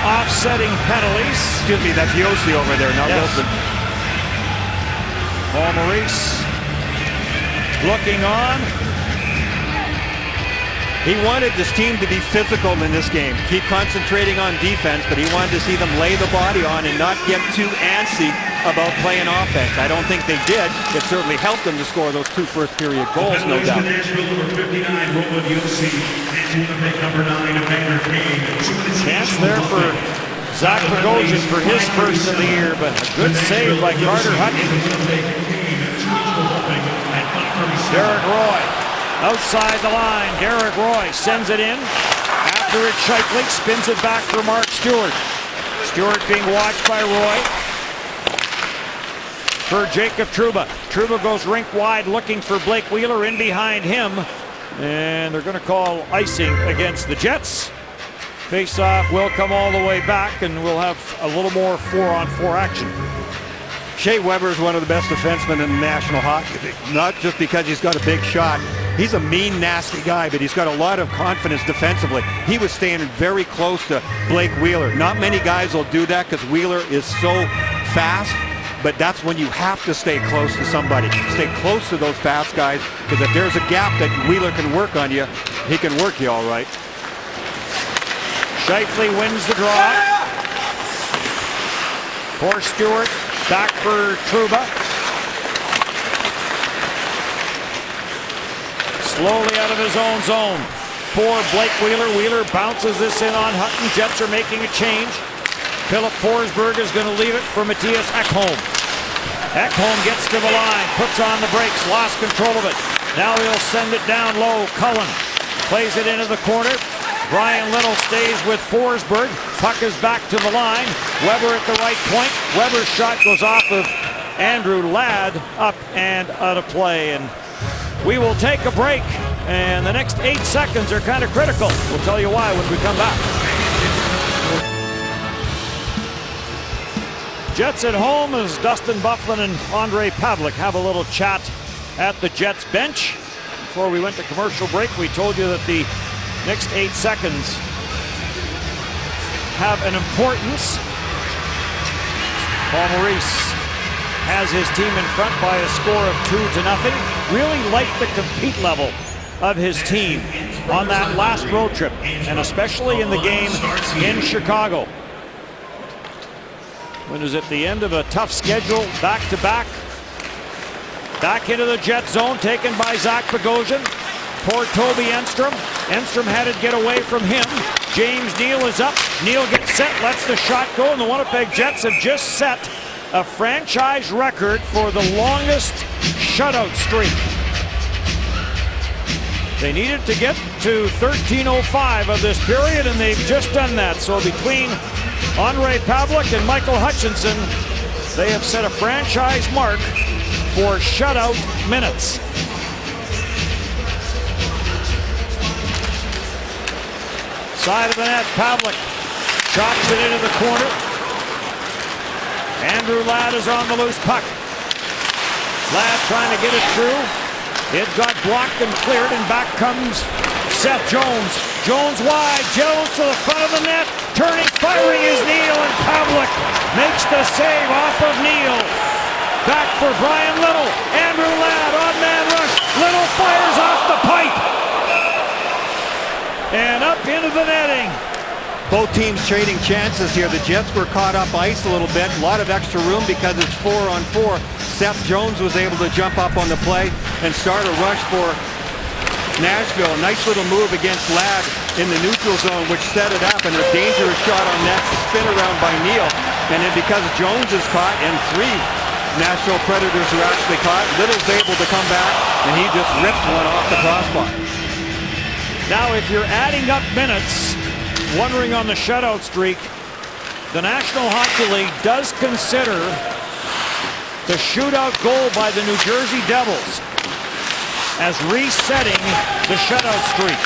offsetting penalties. Excuse me, that's Josi over there, not Wilson. Paul Maurice looking on. He wanted this team to be physical in this game, keep concentrating on defense, but he wanted to see them lay the body on and not get too antsy about playing offense. I don't think they did. It certainly helped them to score those 2 first period goals, no doubt. Chance there for Zach Bogosian for his first of the year, but a good save by Carter Hutton. Derek Roy outside the line. Derek Roy sends it in. After it, Scheifele spins it back for Mark Stewart. Stewart being watched by Roy. For Jacob Trouba. Trouba goes rink wide looking for Blake Wheeler in behind him. And they're going to call icing against the Jets. Face-off will come all the way back, and we'll have a little more 4-on-4 action. Shea Weber is one of the best defensemen in the National Hockey League. Not just because he's got a big shot. He's a mean, nasty guy, but he's got a lot of confidence defensively. He was standing very close to Blake Wheeler. Not many guys will do that because Wheeler is so fast, but that's when you have to stay close to somebody. Stay close to those fast guys, because if there's a gap that Wheeler can work on you, he can work you all right. Scheifele wins the draw. For Stewart, back for Trouba. Slowly out of his own zone for Blake Wheeler. Wheeler bounces this in on Hutton. Jets are making a change. Philip Forsberg is going to leave it for Mattias Ekholm. Ekholm gets to the line, puts on the brakes, lost control of it. Now he'll send it down low. Cullen plays it into the corner. Brian Little stays with Forsberg. Puck is back to the line. Weber at the right point. Weber's shot goes off of Andrew Ladd, up and out of play. And we will take a break, and the next 8 seconds are kind of critical. We'll tell you why when we come back. Jets at home as Dustin Byfuglien and Ondrej Pavelec have a little chat at the Jets bench. Before we went to commercial break, we told you that the next 8 seconds have an importance. Paul Maurice has his team in front by a score of 2-0. Really liked the compete level of his team on that last road trip, and especially in the game in Chicago. When it was at the end of a tough schedule, back-to-back. Back into the Jet zone, taken by Zach Bogosian. For Toby Enstrom. Enstrom had it get away from him. James Neal is up. Neal gets set, lets the shot go, and the Winnipeg Jets have just set a franchise record for the longest shutout streak. They needed to get to 13:05 of this period, and they've just done that. So between Ondrej Pavelec and Michael Hutchinson, they have set a franchise mark for shutout minutes. Side of the net, Pavelec chops it into the corner. Andrew Ladd is on the loose puck. Ladd trying to get it through. It got blocked and cleared, and back comes Seth Jones. Jones wide, Jones to the front of the net, turning, firing is Neal, and Pavelec makes the save off of Neal. Back for Brian Little. Andrew Ladd on man rush. Little fires off the pipe. And up into the netting. Both teams trading chances here. The Jets were caught up ice a little bit. A lot of extra room because it's 4-on-4. Seth Jones was able to jump up on the play and start a rush for Nashville. A nice little move against Ladd in the neutral zone, which set it up, and a dangerous shot on net, spin around by Neal. And then because Jones is caught and 3 Nashville Predators are actually caught, Little's able to come back, and he just rips one off the crossbar. Now, if you're adding up minutes, wondering on the shutout streak, the National Hockey League does consider the shootout goal by the New Jersey Devils as resetting the shutout streak.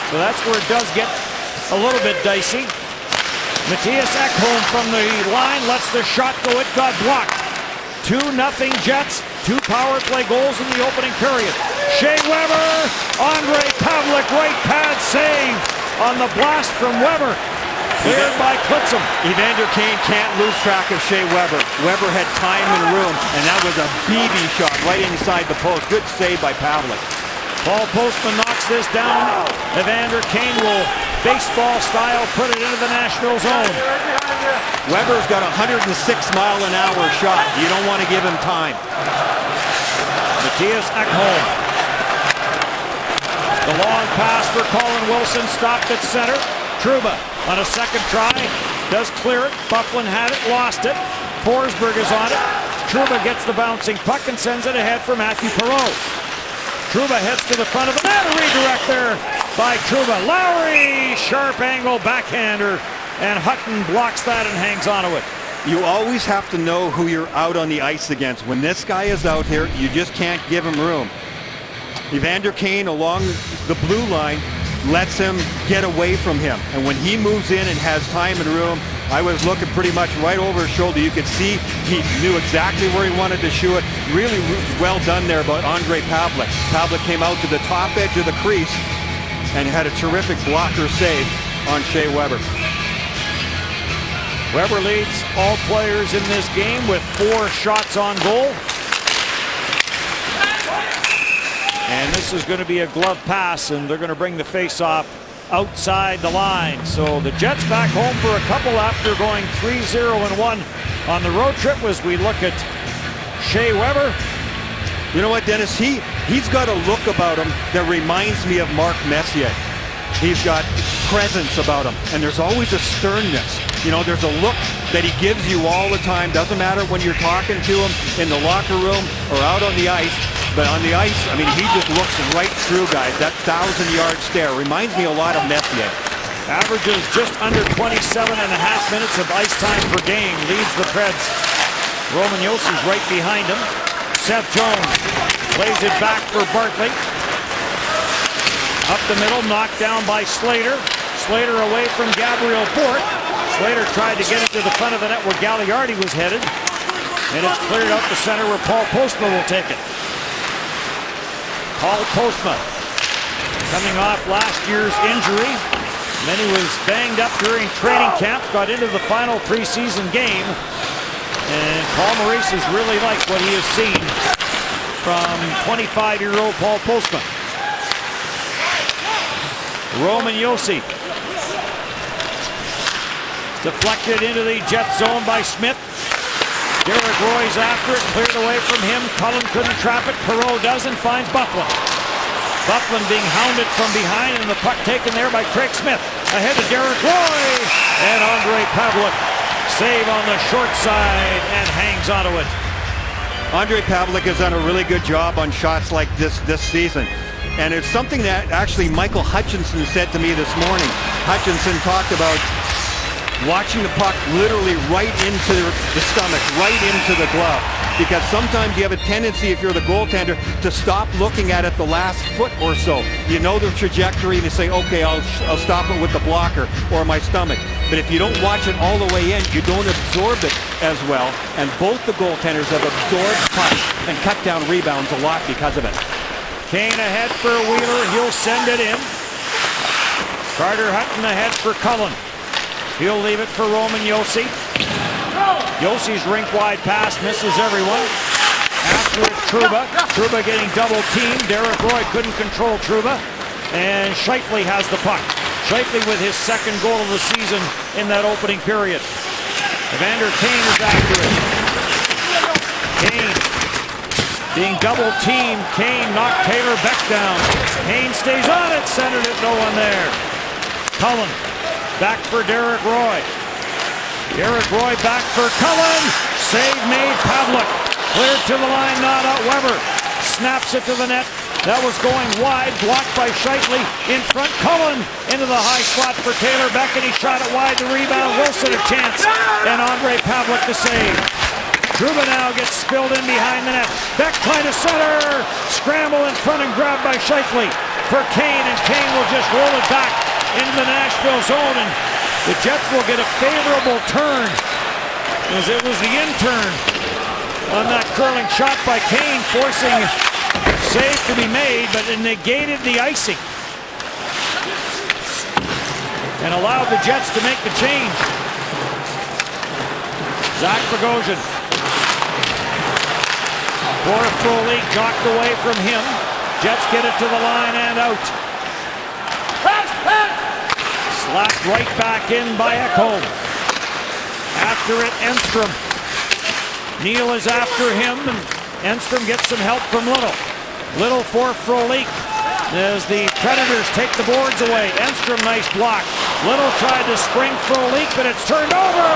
So that's where it does get a little bit dicey. Mattias Ekholm from the line lets the shot go. It got blocked. 2-0 Jets. 2 power play goals in the opening period. Shea Weber, Ondrej Pavelec, right pad save on the blast from Weber. Cleared by Klitzum. Evander Kane can't lose track of Shea Weber. Weber had time and room, and that was a BB shot right inside the post. Good save by Pavelec. Paul Postman knocks this down. Evander Kane will baseball style, put it into the Nashville zone. Weber's got a 106-mile-an-hour shot. You don't want to give him time. Matthias Ekholm. The long pass for Colin Wilson, stopped at center. Trouba on a second try, does clear it. Bufflin had it, lost it. Forsberg is on it. Trouba gets the bouncing puck and sends it ahead for Matthew Perreault. Trouba heads to the front of the net. A redirect there by Trouba. Lowry, sharp angle backhander, and Hutton blocks that and hangs onto it. You always have to know who you're out on the ice against. When this guy is out here, you just can't give him room. Evander Kane along the blue line lets him get away from him. And when he moves in and has time and room, I was looking pretty much right over his shoulder. You could see he knew exactly where he wanted to shoot it. Really well done there by Andre Pavlik. Pavlik came out to the top edge of the crease and had a terrific blocker save on Shea Weber. Weber leads all players in this game with 4 shots on goal. And this is going to be a glove pass, and they're going to bring the face-off outside the line. So the Jets back home for a couple after going 3-0-1 on the road trip as we look at Shea Weber. You know what, Dennis? He's got a look about him that reminds me of Mark Messier. He's got presence about him, and there's always a sternness. You know, there's a look that he gives you all the time. Doesn't matter when you're talking to him in the locker room or out on the ice. But on the ice, I mean, he just looks right through guys. That 1,000-yard stare reminds me a lot of Messier. Averages just under 27.5 minutes of ice time per game. Leads the Preds. Roman Josi's right behind him. Seth Jones plays it back for Bartley. Up the middle, knocked down by Slater. Slater away from Gabriel Fort. Slater tried to get it to the front of the net where Gagliardi was headed. And it's cleared out the center where Paul Postma will take it. Paul Postma coming off last year's injury. And then he was banged up during training camp, got into the final preseason game. And Paul Maurice has really liked what he has seen from 25-year-old Paul Postma. Roman Josi. Deflected into the Jet zone by Smith. Derek Roy's after it, cleared away from him. Cullen couldn't trap it. Perreault does and finds Bufflin. Bufflin being hounded from behind, and the puck taken there by Craig Smith. Ahead to Derek Roy, and Andre Pavlik save on the short side and hangs onto it. Andre Pavlik has done a really good job on shots like this season. And it's something that actually Michael Hutchinson said to me this morning. Hutchinson talked about watching the puck literally right into the stomach, right into the glove. Because sometimes you have a tendency, if you're the goaltender, to stop looking at it the last foot or so. You know the trajectory and you say, okay, I'll stop it with the blocker or my stomach. But if you don't watch it all the way in, you don't absorb it as well. And both the goaltenders have absorbed pucks and cut down rebounds a lot because of it. Kane ahead for Wheeler. He'll send it in. Carter Hutton ahead for Cullen. He'll leave it for Roman Josi. Josi's rink-wide pass misses everyone. After it's Trouba. Trouba getting double-teamed. Derek Roy couldn't control Trouba. And Scheifele has the puck. Scheifele with his second goal of the season in that opening period. Evander Kane is after it. Kane being double-teamed. Kane knocked Taylor Beck down. Kane stays on it. Centered it. No one there. Cullen. Back for Derek Roy. Derek Roy back for Cullen. Save made. Pavlik. Cleared to the line. Not out. Weber snaps it to the net. That was going wide. Blocked by Scheifele. In front. Cullen into the high slot for Taylor Beck. And he shot it wide. The rebound. Wilson a chance. And Andre Pavlik to save. Trouba now gets spilled in behind the net. Beck trying to center. Scramble in front and grabbed by Scheifele for Kane. And Kane will just roll it back into the Nashville zone, and the Jets will get a favorable turn as it was the in-turn on that curling shot by Kane, forcing save to be made, but it negated the icing and allowed the Jets to make the change. Zach Bogosian. Toffoli knocked away from him. Jets get it to the line and out. Slapped right back in by Ekholm. After it, Enstrom. Neal is after him, and Enstrom gets some help from Little. Little for Frolik as the Predators take the boards away. Enstrom, nice block. Little tried to spring Frolik, but it's turned over.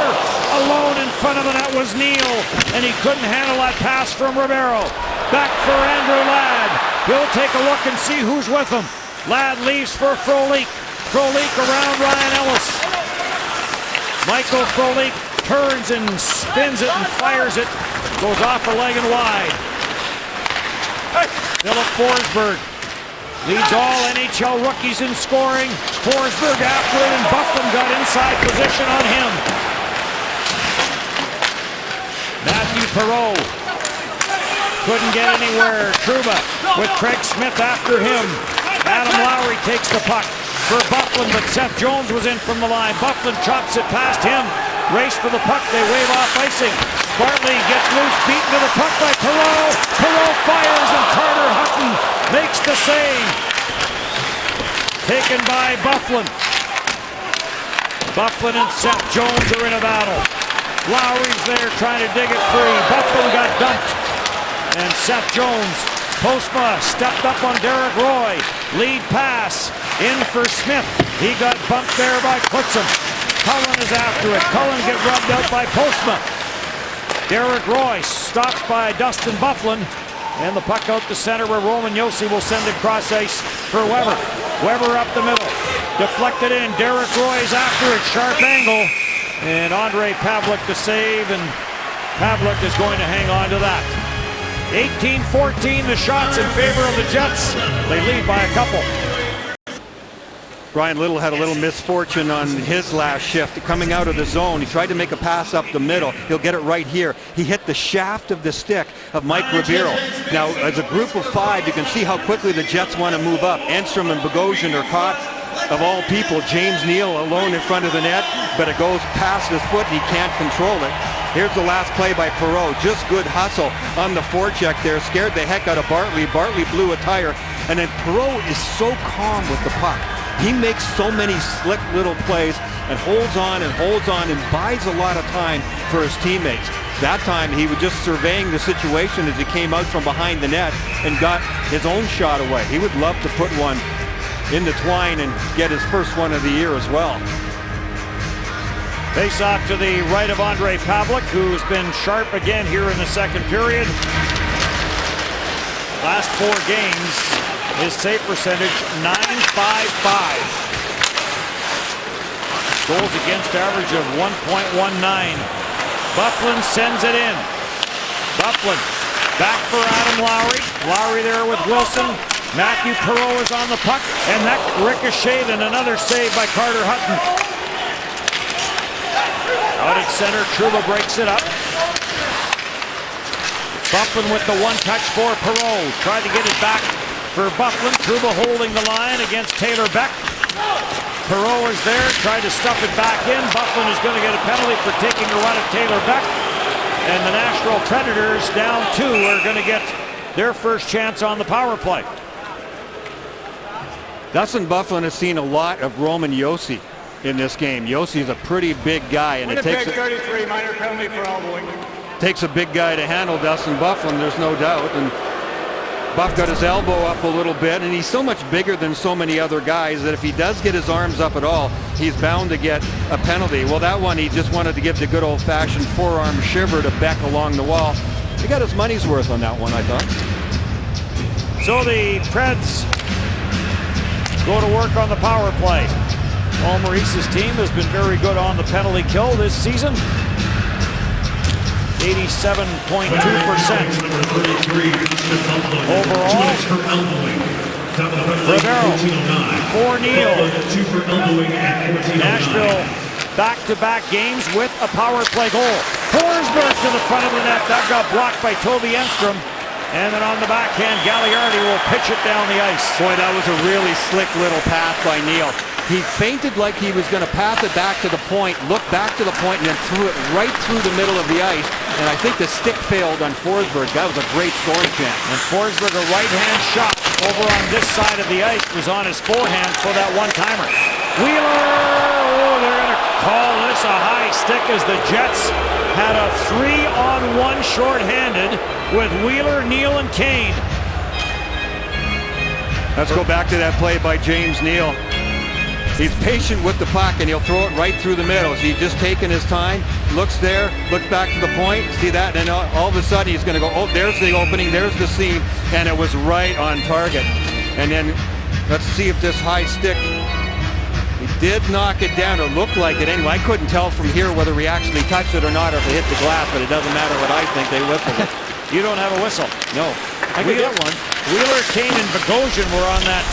Alone in front of the net was Neal, and he couldn't handle that pass from Ribeiro. Back for Andrew Ladd. He'll take a look and see who's with him. Ladd leaves for Frolik. Frolik around Ryan Ellis. Michael Frolik turns and spins it and fires it. Goes off a leg and wide. Philip Forsberg leads all NHL rookies in scoring. Forsberg after it, and Bufflin got inside position on him. Matthew Perreault couldn't get anywhere. Trouba with Craig Smith after him. Adam Lowry takes the puck for Bufflin, but Seth Jones was in from the line. Bufflin chops it past him. Race for the puck, they wave off icing. Bartley gets loose, beaten to the puck by Perreault. Perreault fires, and Carter Hutton makes the save. Taken by Bufflin. Bufflin and Seth Jones are in a battle. Lowry's there trying to dig it free. Bufflin got dumped. And Seth Jones, Postma stepped up on Derek Roy. Lead pass in for Smith. He got bumped there by Klutzum. Cullen is after it. Cullen get rubbed out by Postma. Derek Roy stopped by Dustin Bufflin. And the puck out to center where Roman Josi will send it cross ice for Weber. Weber up the middle. Deflected in. Derek Roy is after it. Sharp angle. And Andre Pavlik to save. And Pavlik is going to hang on to that. 18-14 the shots in favor of the Jets. They lead by a couple. Brian Little had a little misfortune on his last shift. Coming out of the zone, he tried to make a pass up the middle. He'll get it right here. He hit the shaft of the stick of Mike Ribeiro. Now, as a group of five, you can see how quickly the Jets want to move up. Enstrom and Bogosian are caught. Of all people, James Neal alone in front of the net, but it goes past his foot and he can't control it. Here's the last play by Perreault. Just good hustle on the forecheck there. Scared the heck out of Bartley. Bartley blew a tire. And then Perreault is so calm with the puck. He makes so many slick little plays and holds on and buys a lot of time for his teammates. That time he was just surveying the situation as he came out from behind the net and got his own shot away. He would love to put one in the twine and get his first one of the year as well. Face off to the right of Andre Pavlik, who's been sharp again here in the second period. Last 4 games, his save percentage .955. Goals against average of 1.19. Bufflin sends it in. Bufflin back for Adam Lowry. Lowry there with Wilson. Matthew Perreault is on the puck, and that ricocheted, and another save by Carter Hutton. Out at center, Trouba breaks it up. Bufflin with the one-touch for Perreault. Tried to get it back for Bufflin. Trouba holding the line against Taylor Beck. Perreault is there, tried to stuff it back in. Bufflin is going to get a penalty for taking a run at Taylor Beck. And the Nashville Predators, down 2, are going to get their first chance on the power play. Dustin Bufflin has seen a lot of Roman Josi in this game. Josi is a pretty big guy, and it takes 33, minor penalty for elbowing. Takes a big guy to handle Dustin Bufflin, there's no doubt. And Buff got his elbow up a little bit, and he's so much bigger than so many other guys that if he does get his arms up at all, he's bound to get a penalty. Well, that one he just wanted to give the good old-fashioned forearm shiver to Beck along the wall. He got his money's worth on that one, I thought. So the Preds go to work on the power play. Paul Maurice's team has been very good on the penalty kill this season. 87.2% overall. Ribeiro for Neal. Nashville back-to-back games with a power play goal. Forsberg to the front of the net. That got blocked by Toby Enstrom. And then on the backhand, Gagliardi will pitch it down the ice. Boy, that was a really slick little pass by Neal. He feinted like he was going to pass it back to the point, looked back to the point, and then threw it right through the middle of the ice. And I think the stick failed on Forsberg. That was a great scoring chance. And Forsberg, a right-hand shot over on this side of the ice, was on his forehand for that one-timer. Wheeler! Oh, they're going to call this a high stick as the Jets had a 3-on-1 shorthanded with Wheeler, Neal, and Kane. Let's go back to that play by James Neal. He's patient with the puck, and he'll throw it right through the middle. He's just taking his time, looks there, looks back to the point, see that, and then all of a sudden he's going to go, oh, there's the opening, there's the seam, and it was right on target. And then let's see if this high stick, he did knock it down, or looked like it anyway. I couldn't tell from here whether he actually touched it or not, or if it hit the glass, but it doesn't matter what I think, they whistled it. You don't have a whistle. No. I could get one. Wheeler, Kane, and Bogosian were on that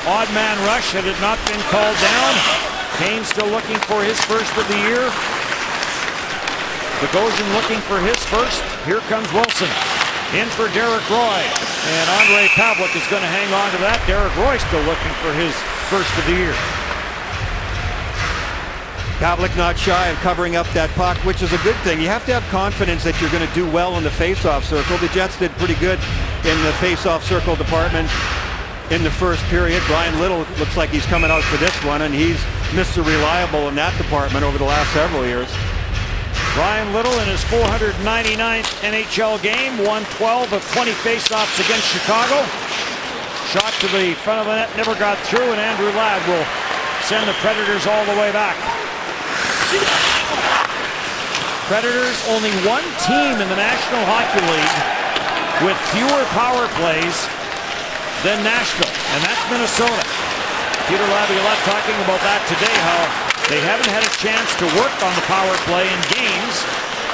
odd man rush. Had it not been called down. Kane still looking for his first of the year. Bogosian looking for his first. Here comes Wilson. In for Derek Roy. And Andre Pavlik is going to hang on to that. Derek Roy still looking for his first of the year. Pavlik not shy of covering up that puck, which is a good thing. You have to have confidence that you're going to do well in the face-off circle. The Jets did pretty good in the face-off circle department in the first period. Brian Little looks like he's coming out for this one, and he's Mr. Reliable in that department over the last several years. Brian Little in his 499th NHL game won 12 of 20 face-offs against Chicago. Shot to the front of the net, never got through, and Andrew Ladd will send the Predators all the way back. Predators, only one team in the National Hockey League with fewer power plays than Nashville, and that's Minnesota. Peter Laviolette talking about that today, how they haven't had a chance to work on the power play in games,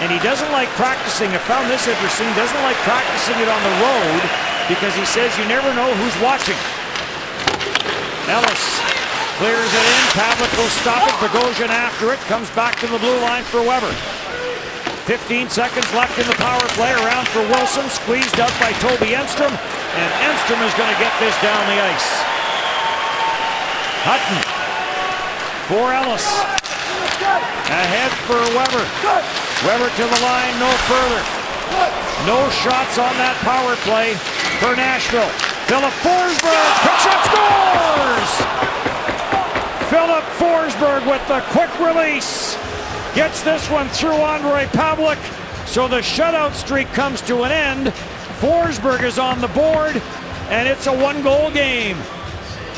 and he doesn't like practicing. I found this interesting. Doesn't like practicing it on the road because he says you never know who's watching. Ellis clears it in. Pavlik will stop it. Bogosian after it. Comes back to the blue line for Weber. 15 seconds left in the power play. Around for Wilson. Squeezed up by Toby Enstrom. And Enstrom is going to get this down the ice. Hutton for Ellis. Ahead for Weber. Weber to the line. No further. No shots on that power play for Nashville. Philip Forsberg picks up, scores! Philip Forsberg with the quick release. Gets this one through Andre Pavlik. So the shutout streak comes to an end. Forsberg is on the board, and it's a one-goal game.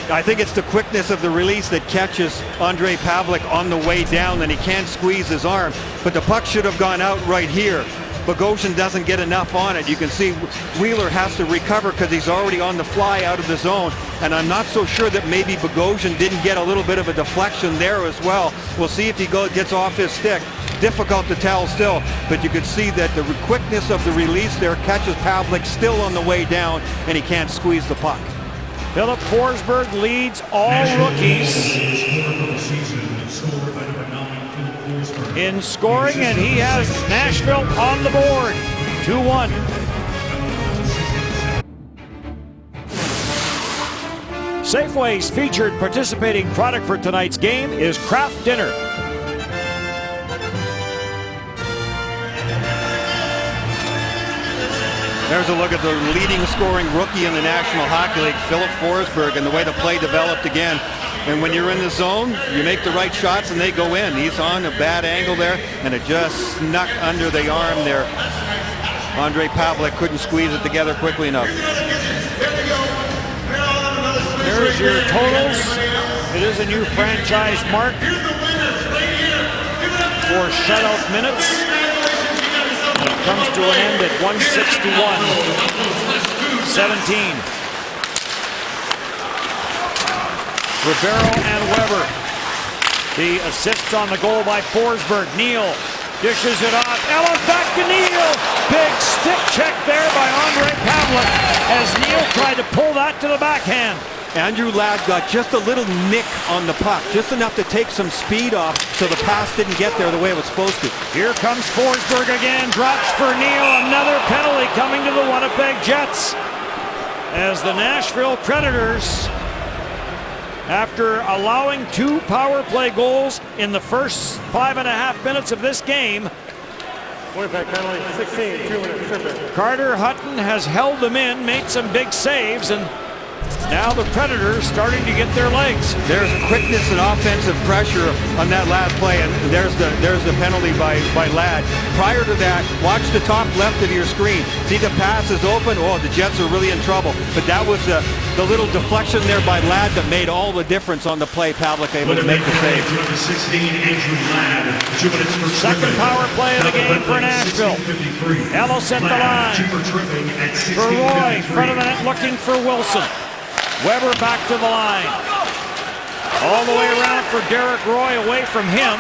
I think it's the quickness of the release that catches Andre Pavlik on the way down, and he can't squeeze his arm. But the puck should have gone out right here. Bogosian doesn't get enough on it. You can see Wheeler has to recover because he's already on the fly out of the zone. And I'm not so sure that maybe Bogosian didn't get a little bit of a deflection there as well. We'll see if he gets off his stick. Difficult to tell still, but you can see that the quickness of the release there catches Pavlik still on the way down, and he can't squeeze the puck. Philip Forsberg leads all rookies in scoring, and he has Nashville on the board. 2-1. Safeway's featured participating product for tonight's game is Kraft Dinner. There's a look at the leading scoring rookie in the National Hockey League, Philip Forsberg, and the way the play developed again. And when you're in the zone, you make the right shots and they go in. He's on a bad angle there, and it just snuck under the arm there. Andre Pavlik couldn't squeeze it together quickly enough. There's your totals. It is a new franchise mark for shutout minutes. It comes to an end at 161-17. Ribeiro and Weber. The assist on the goal by Forsberg. Neal dishes it off. Ellis back to Neal. Big stick check there by Andre Pavlik as Neal tried to pull that to the backhand. Andrew Ladd got just a little nick on the puck, just enough to take some speed off so the pass didn't get there the way it was supposed to. Here comes Forsberg again. Drops for Neal. Another penalty coming to the Winnipeg Jets as the Nashville Predators, after allowing 2 power play goals in the first 5.5 minutes of this game, Winnipeg penalty, 16, 2 minutes, tripping. Carter Hutton has held them in, made some big saves, and now the Predators starting to get their legs. There's quickness and offensive pressure on that last play, and there's the penalty by Ladd. Prior to that, watch the top left of your screen. See the pass is open. Oh, the Jets are really in trouble. But that was the little deflection there by Ladd that made all the difference on the play. Pavlik able to make the save. Second power play of the game for Nashville. Ellis at the line. For Roy, front of the net looking for Wilson. Weber back to the line. All the way around for Derek Roy, away from him.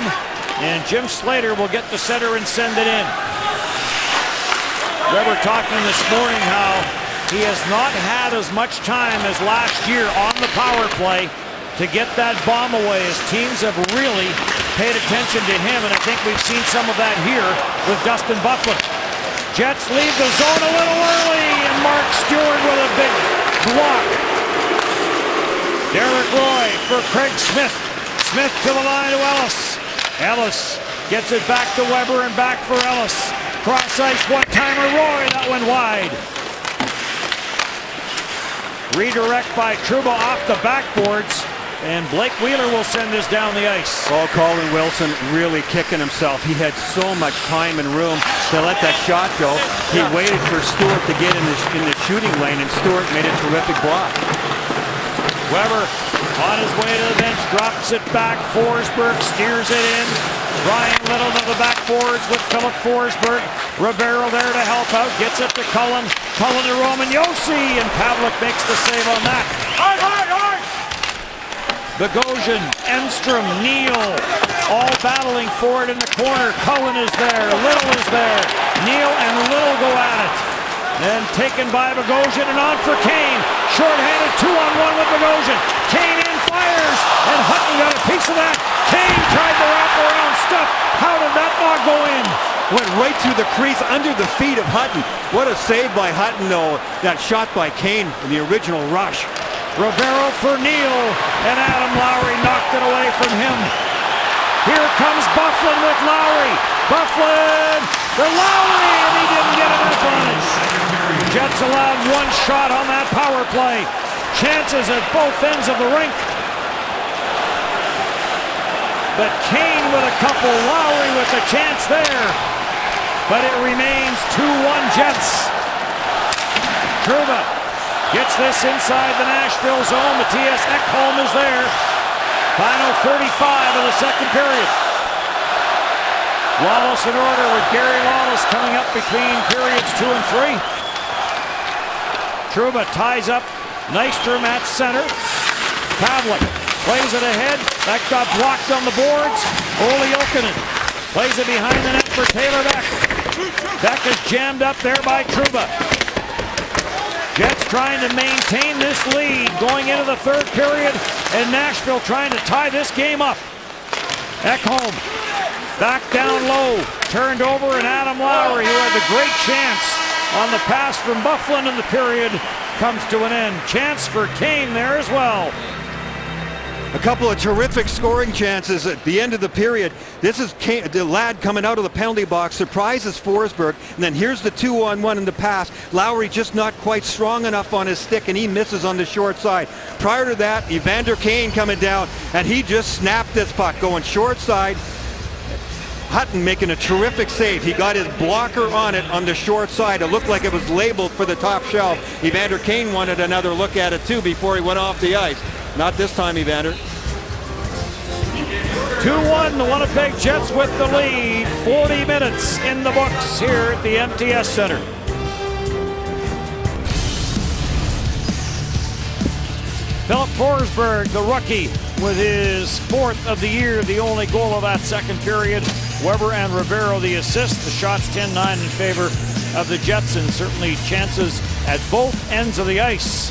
And Jim Slater will get the center and send it in. Weber talking this morning how he has not had as much time as last year on the power play to get that bomb away, as teams have really paid attention to him. And I think we've seen some of that here with Dustin Byfuglien. Jets leave the zone a little early, and Mark Stewart with a big block. Derek Roy for Craig Smith. Smith to the line to Ellis. Ellis gets it back to Weber and back for Ellis. Cross ice, one-timer Roy, that went wide. Redirect by Trouba off the backboards, and Blake Wheeler will send this down the ice. Oh, Colin Wilson really kicking himself. He had so much time and room to let that shot go. He waited for Stewart to get in the shooting lane, and Stewart made a terrific block. Weber on his way to the bench, drops it back. Forsberg steers it in. Ryan Little to the backboards with Philip Forsberg. Rivero there to help out, gets it to Cullen. Cullen to Roman Josi, and Pavlik makes the save on that. Bogosian, Enstrom, Neal, all battling for it in the corner. Cullen is there, Little is there. Neal and Little go at it. Then taken by Bogosian and on for Kane. Short-handed 2-on-1 with Bogosian. Kane in, fires, and Hutton got a piece of that. Kane tried the wraparound stuff. How did that not go in? Went right through the crease under the feet of Hutton. What a save by Hutton, though. That shot by Kane in the original rush. Rivero for Neal, and Adam Lowry knocked it away from him. Here comes Byfuglien with Lowry. Byfuglien for Lowry, and he didn't get enough on it. Jets allowed one shot on that power play. Chances at both ends of the rink. But Kane with a couple, Lowry with a chance there. But it remains 2-1 Jets. Trouba gets this inside the Nashville zone. Mattias Ekholm is there. Final 35 of the second period. Wallace in order with Gary Wallace coming up between periods 2 and 3. Trouba ties up Nystrom at center. Pavlik plays it ahead. That got blocked on the boards. Olli Jokinen plays it behind the net for Taylor Beck. Beck is jammed up there by Trouba. Jets trying to maintain this lead going into the third period, and Nashville trying to tie this game up. Ekholm back down low, turned over, and Adam Lowry, who had the great chance on the pass from Byfuglien in the period, comes to an end. Chance for Kane there as well. A couple of terrific scoring chances at the end of the period. This is Kane, the Ladd coming out of the penalty box, surprises Forsberg, and then here's the 2-on-1 in the pass. Lowry just not quite strong enough on his stick, and he misses on the short side. Prior to that, Evander Kane coming down, and he just snapped this puck going short side. Hutton making a terrific save. He got his blocker on it on the short side. It looked like it was labeled for the top shelf. Evander Kane wanted another look at it too before he went off the ice. Not this time, Evander. 2-1, the Winnipeg Jets with the lead. 40 minutes in the books here at the MTS Center. Philip Forsberg, the rookie, with his 4th of the year, the only goal of that second period. Weber and Rivero the assist. The shots 10-9 in favor of the Jets, and certainly chances at both ends of the ice.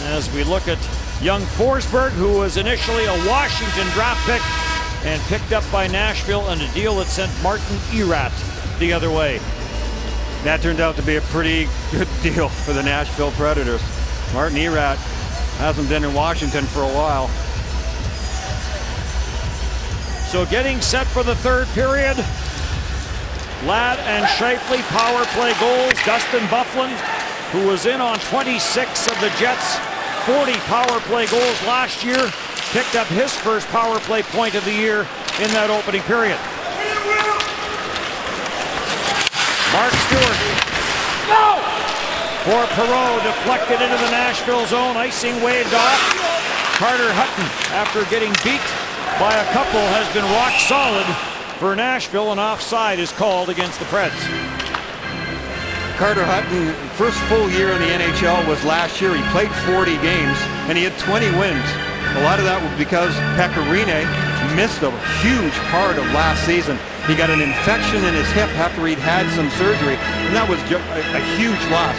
As we look at young Forsberg, who was initially a Washington draft pick and picked up by Nashville in a deal that sent Martin Erat the other way. That turned out to be a pretty good deal for the Nashville Predators. Martin Erat hasn't been in Washington for a while. So getting set for the third period. Ladd and Scheifele power play goals. Dustin Byfuglien, who was in on 26 of the Jets' 40 power play goals last year, picked up his first power play point of the year in that opening period. Mark Stewart. No! For Perreault, deflected into the Nashville zone. Icing waved off. Carter Hutton, after getting beat by a couple, has been rock solid for Nashville. An offside is called against the Preds. Carter Hutton, first full year in the NHL was last year. He played 40 games and he had 20 wins. A lot of that was because Pekka Rinne missed a huge part of last season. He got an infection in his hip after he'd had some surgery, and that was a huge loss.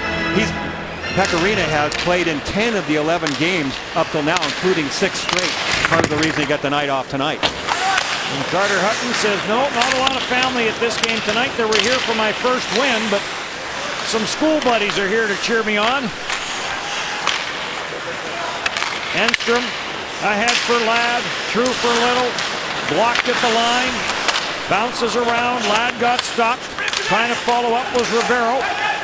Pekka Rinne has played in 10 of the 11 games up till now, including 6 straight. Part of the reason he got the night off tonight. And Carter Hutton says, no, not a lot of family at this game tonight. They were here for my first win, but some school buddies are here to cheer me on. Enstrom ahead for Ladd, through for Little, blocked at the line, bounces around. Ladd got stopped. Trying to follow up was Ribeiro.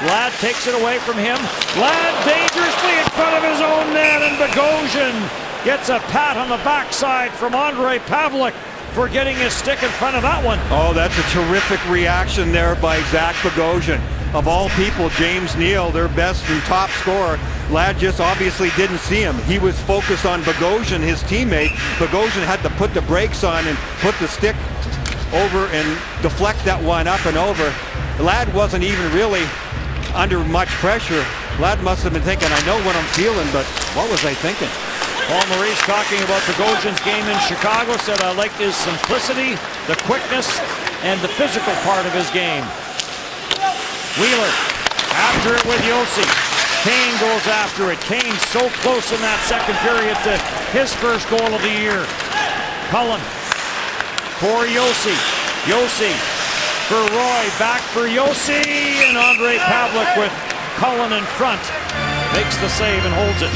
Ladd takes it away from him. Ladd dangerously in front of his own net, and Bogosian gets a pat on the backside from Ondrej Pavelec for getting his stick in front of that one. Oh, that's a terrific reaction there by Zach Bogosian. Of all people, James Neal, their best and top scorer. Ladd just obviously didn't see him. He was focused on Bogosian, his teammate. Bogosian had to put the brakes on and put the stick over and deflect that one up and over. Ladd wasn't even really under much pressure. Ladd must have been thinking, I know what I'm feeling, but what was I thinking? Paul Maurice, talking about Bogosian's game in Chicago, said, I liked his simplicity, the quickness, and the physical part of his game. Wheeler, after it with Josi. Kane goes after it. Kane so close in that second period to his first goal of the year. Cullen for Josi. Josi for Roy, back for Josi, and Ondrej Pavelec with Cullen in front. Makes the save and holds it.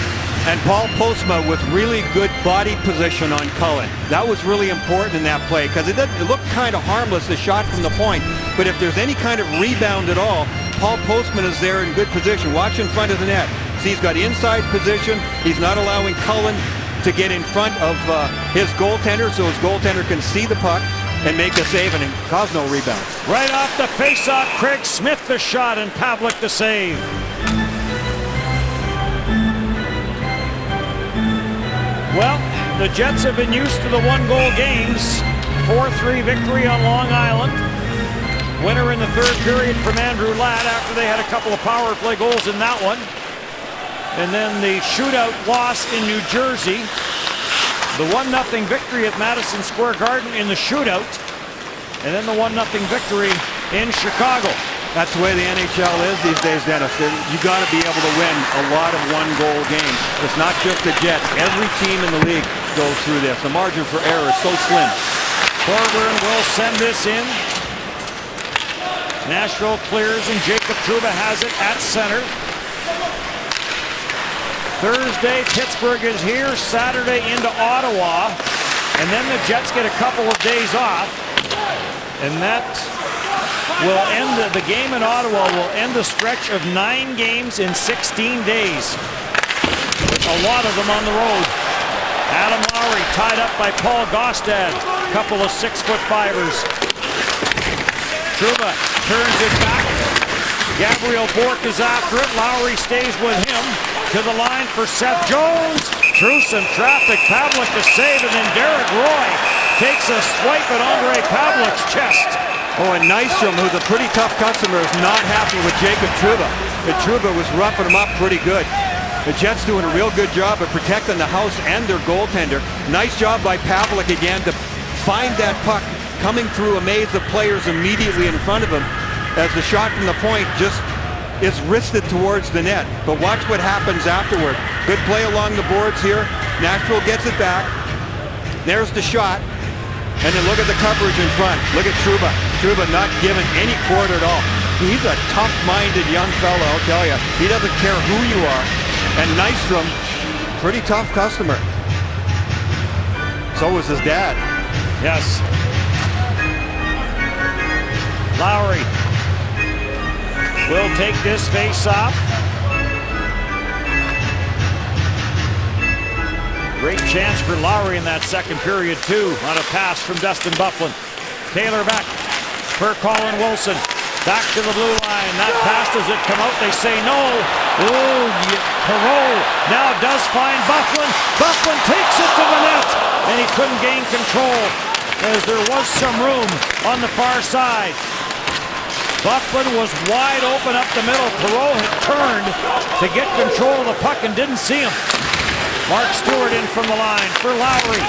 And Paul Postma with really good body position on Cullen. That was really important in that play because it looked kind of harmless, the shot from the point. But if there's any kind of rebound at all, Paul Postma is there in good position. Watch in front of the net. See, he's got inside position. He's not allowing Cullen to get in front of his goaltender, so his goaltender can see the puck and make a save and cause no rebound. Right off the face-off, Craig Smith the shot and Pavelec the save. Well, the Jets have been used to the one-goal games. 4-3 victory on Long Island. Winner in the third period from Andrew Ladd after they had a couple of power play goals in that one. And then the shootout loss in New Jersey. The 1-0 victory at Madison Square Garden in the shootout. And then the 1-0 victory in Chicago. That's the way the NHL is these days, Dennis. You got to be able to win a lot of one-goal games. It's not just the Jets. Every team in the league goes through this. The margin for error is so slim. Thorburn will send this in. Nashville clears, and Jacob Trouba has it at center. Thursday, Pittsburgh is here. Saturday into Ottawa. And then the Jets get a couple of days off. And that will end the game in Ottawa will end the stretch of 9 games in 16 days. A lot of them on the road. Adam Lowry tied up by Paul Gaustad. A couple of 6'5"ers. Trouba turns it back. Gabriel Bourque is after it. Lowry stays with him. To the line for Seth Jones. Through some traffic. Pavelec to save, and then Derek Roy takes a swipe at Ondrej Pavelec's chest. Oh, and Nystrom, who's a pretty tough customer, is not happy with Jacob Trouba. And Trouba was roughing him up pretty good. The Jets doing a real good job of protecting the house and their goaltender. Nice job by Pavelec again to find that puck coming through a maze of players immediately in front of him as the shot from the point just is wristed towards the net. But watch what happens afterward. Good play along the boards here. Nashville gets it back. There's the shot. And then look at the coverage in front. Look at Trouba. Trouba not giving any quarter at all. He's a tough-minded young fellow, I'll tell you. He doesn't care who you are. And Nystrom, pretty tough customer. So was his dad. Yes. Lowry will take this face-off. Great chance for Lowry in that second period, too, on a pass from Dustin Byfuglien. Taylor back for Colin Wilson. Back to the blue line. That pass, does it come out? They say no. Oh, Perreault now does find Byfuglien. Byfuglien takes it to the net, and he couldn't gain control as there was some room on the far side. Byfuglien was wide open up the middle. Perreault had turned to get control of the puck and didn't see him. Mark Stewart in from the line for Lowry.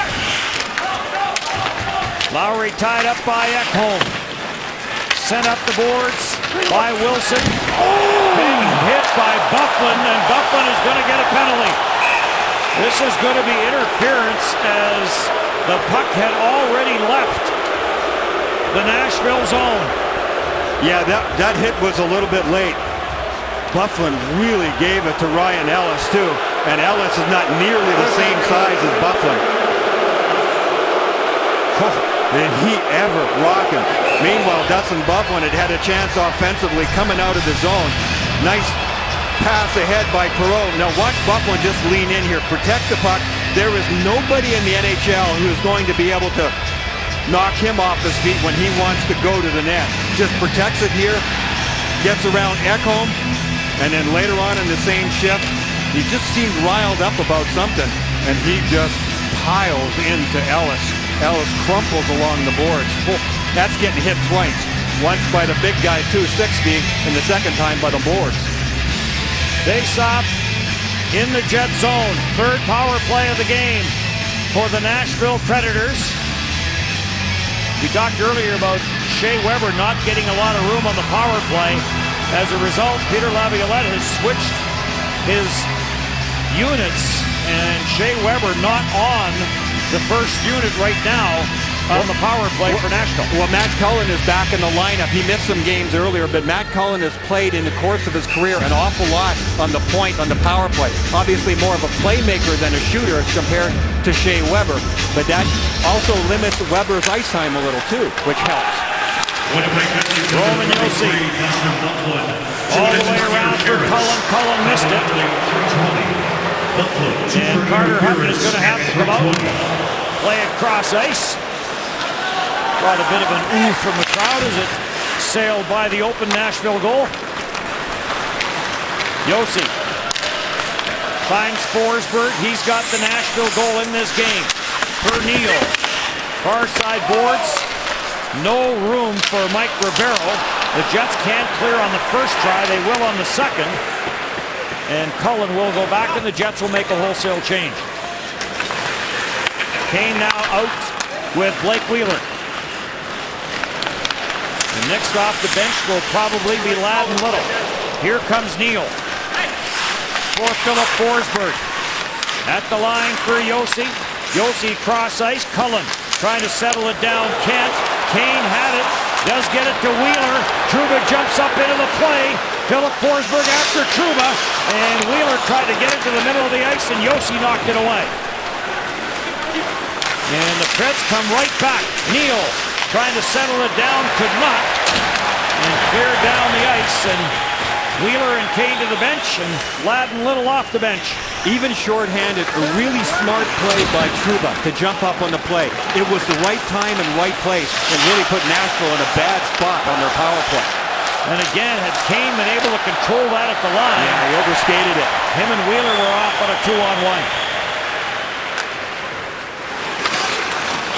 Lowry tied up by Ekholm. Sent up the boards by Wilson. Big hit by Byfuglien, and Byfuglien is going to get a penalty. This is going to be interference as the puck had already left the Nashville zone. Yeah, that hit was a little bit late. Byfuglien really gave it to Ryan Ellis, too. And Ellis is not nearly the same size as Byfuglien. Did he ever rock him? Meanwhile, Dustin Byfuglien had a chance offensively coming out of the zone. Nice pass ahead by Perreault. Now watch Byfuglien just lean in here, protect the puck. There is nobody in the NHL who is going to be able to knock him off his feet when he wants to go to the net. Just protects it here, gets around Ekholm, and then later on in the same shift, he just seemed riled up about something, and he just piles into Ellis. Ellis crumples along the boards. Oh, that's getting hit twice. Once by the big guy, 260, and the second time by the boards. Face-off in the Jet zone. Third power play of the game for the Nashville Predators. We talked earlier about Shea Weber not getting a lot of room on the power play. As a result, Peter Laviolette has switched his units, and Shea Weber not on the first unit right now on the power play for Nashville. Well, Matt Cullen is back in the lineup. He missed some games earlier, but Matt Cullen has played in the course of his career an awful lot on the point, on the power play. Obviously more of a playmaker than a shooter compared to Shea Weber, but that also limits Weber's ice time a little too, which helps. Roman Josi all the way around for Cullen. Cullen missed it. And Carter Hutton is going to have to come out, play it cross ice. Brought a bit of an ooh from the crowd as it sailed by the open Nashville goal. Josi finds Forsberg. He's got the Nashville goal in this game. For Neal. Far side boards. No room for Mike Ribeiro. The Jets can't clear on the first try. They will on the second. And Cullen will go back, and the Jets will make a wholesale change. Kane now out with Blake Wheeler. And next off the bench will probably be Ladd and Little. Here comes Neal. For Philip Forsberg. At the line for Josi. Josi cross ice. Cullen trying to settle it down. Can't. Kane had it. Does get it to Wheeler. Trouba jumps up into the play. Philip Forsberg after Trouba. And Wheeler tried to get it to the middle of the ice, and Josi knocked it away. And the Preds come right back. Neal trying to settle it down, could not. And cleared down the ice, and Wheeler and Kane to the bench, and Ladd and Little off the bench. Even shorthanded, a really smart play by Trouba to jump up on the play. It was the right time and right place, and really put Nashville in a bad spot on their power play. And again, had Kane been able to control that at the line. Yeah, he overskated it. Him and Wheeler were off on a 2-on-1.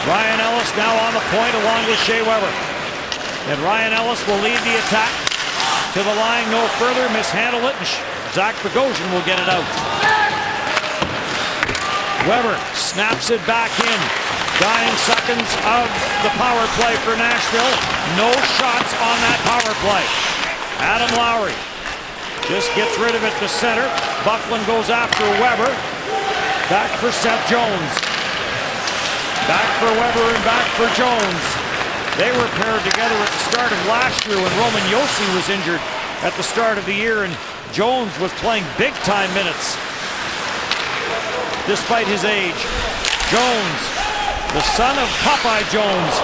Ryan Ellis now on the point along with Shea Weber. And Ryan Ellis will lead the attack to the line no further. Mishandle it, and Zach Bogosian will get it out. Weber snaps it back in. Dying seconds of the power play for Nashville. No shots on that power play. Adam Lowry just gets rid of it to center. Byfuglien goes after Weber. Back for Seth Jones. Back for Weber and back for Jones. They were paired together at the start of last year when Roman Josi was injured at the start of the year, and Jones was playing big-time minutes despite his age. Jones, the son of Popeye Jones,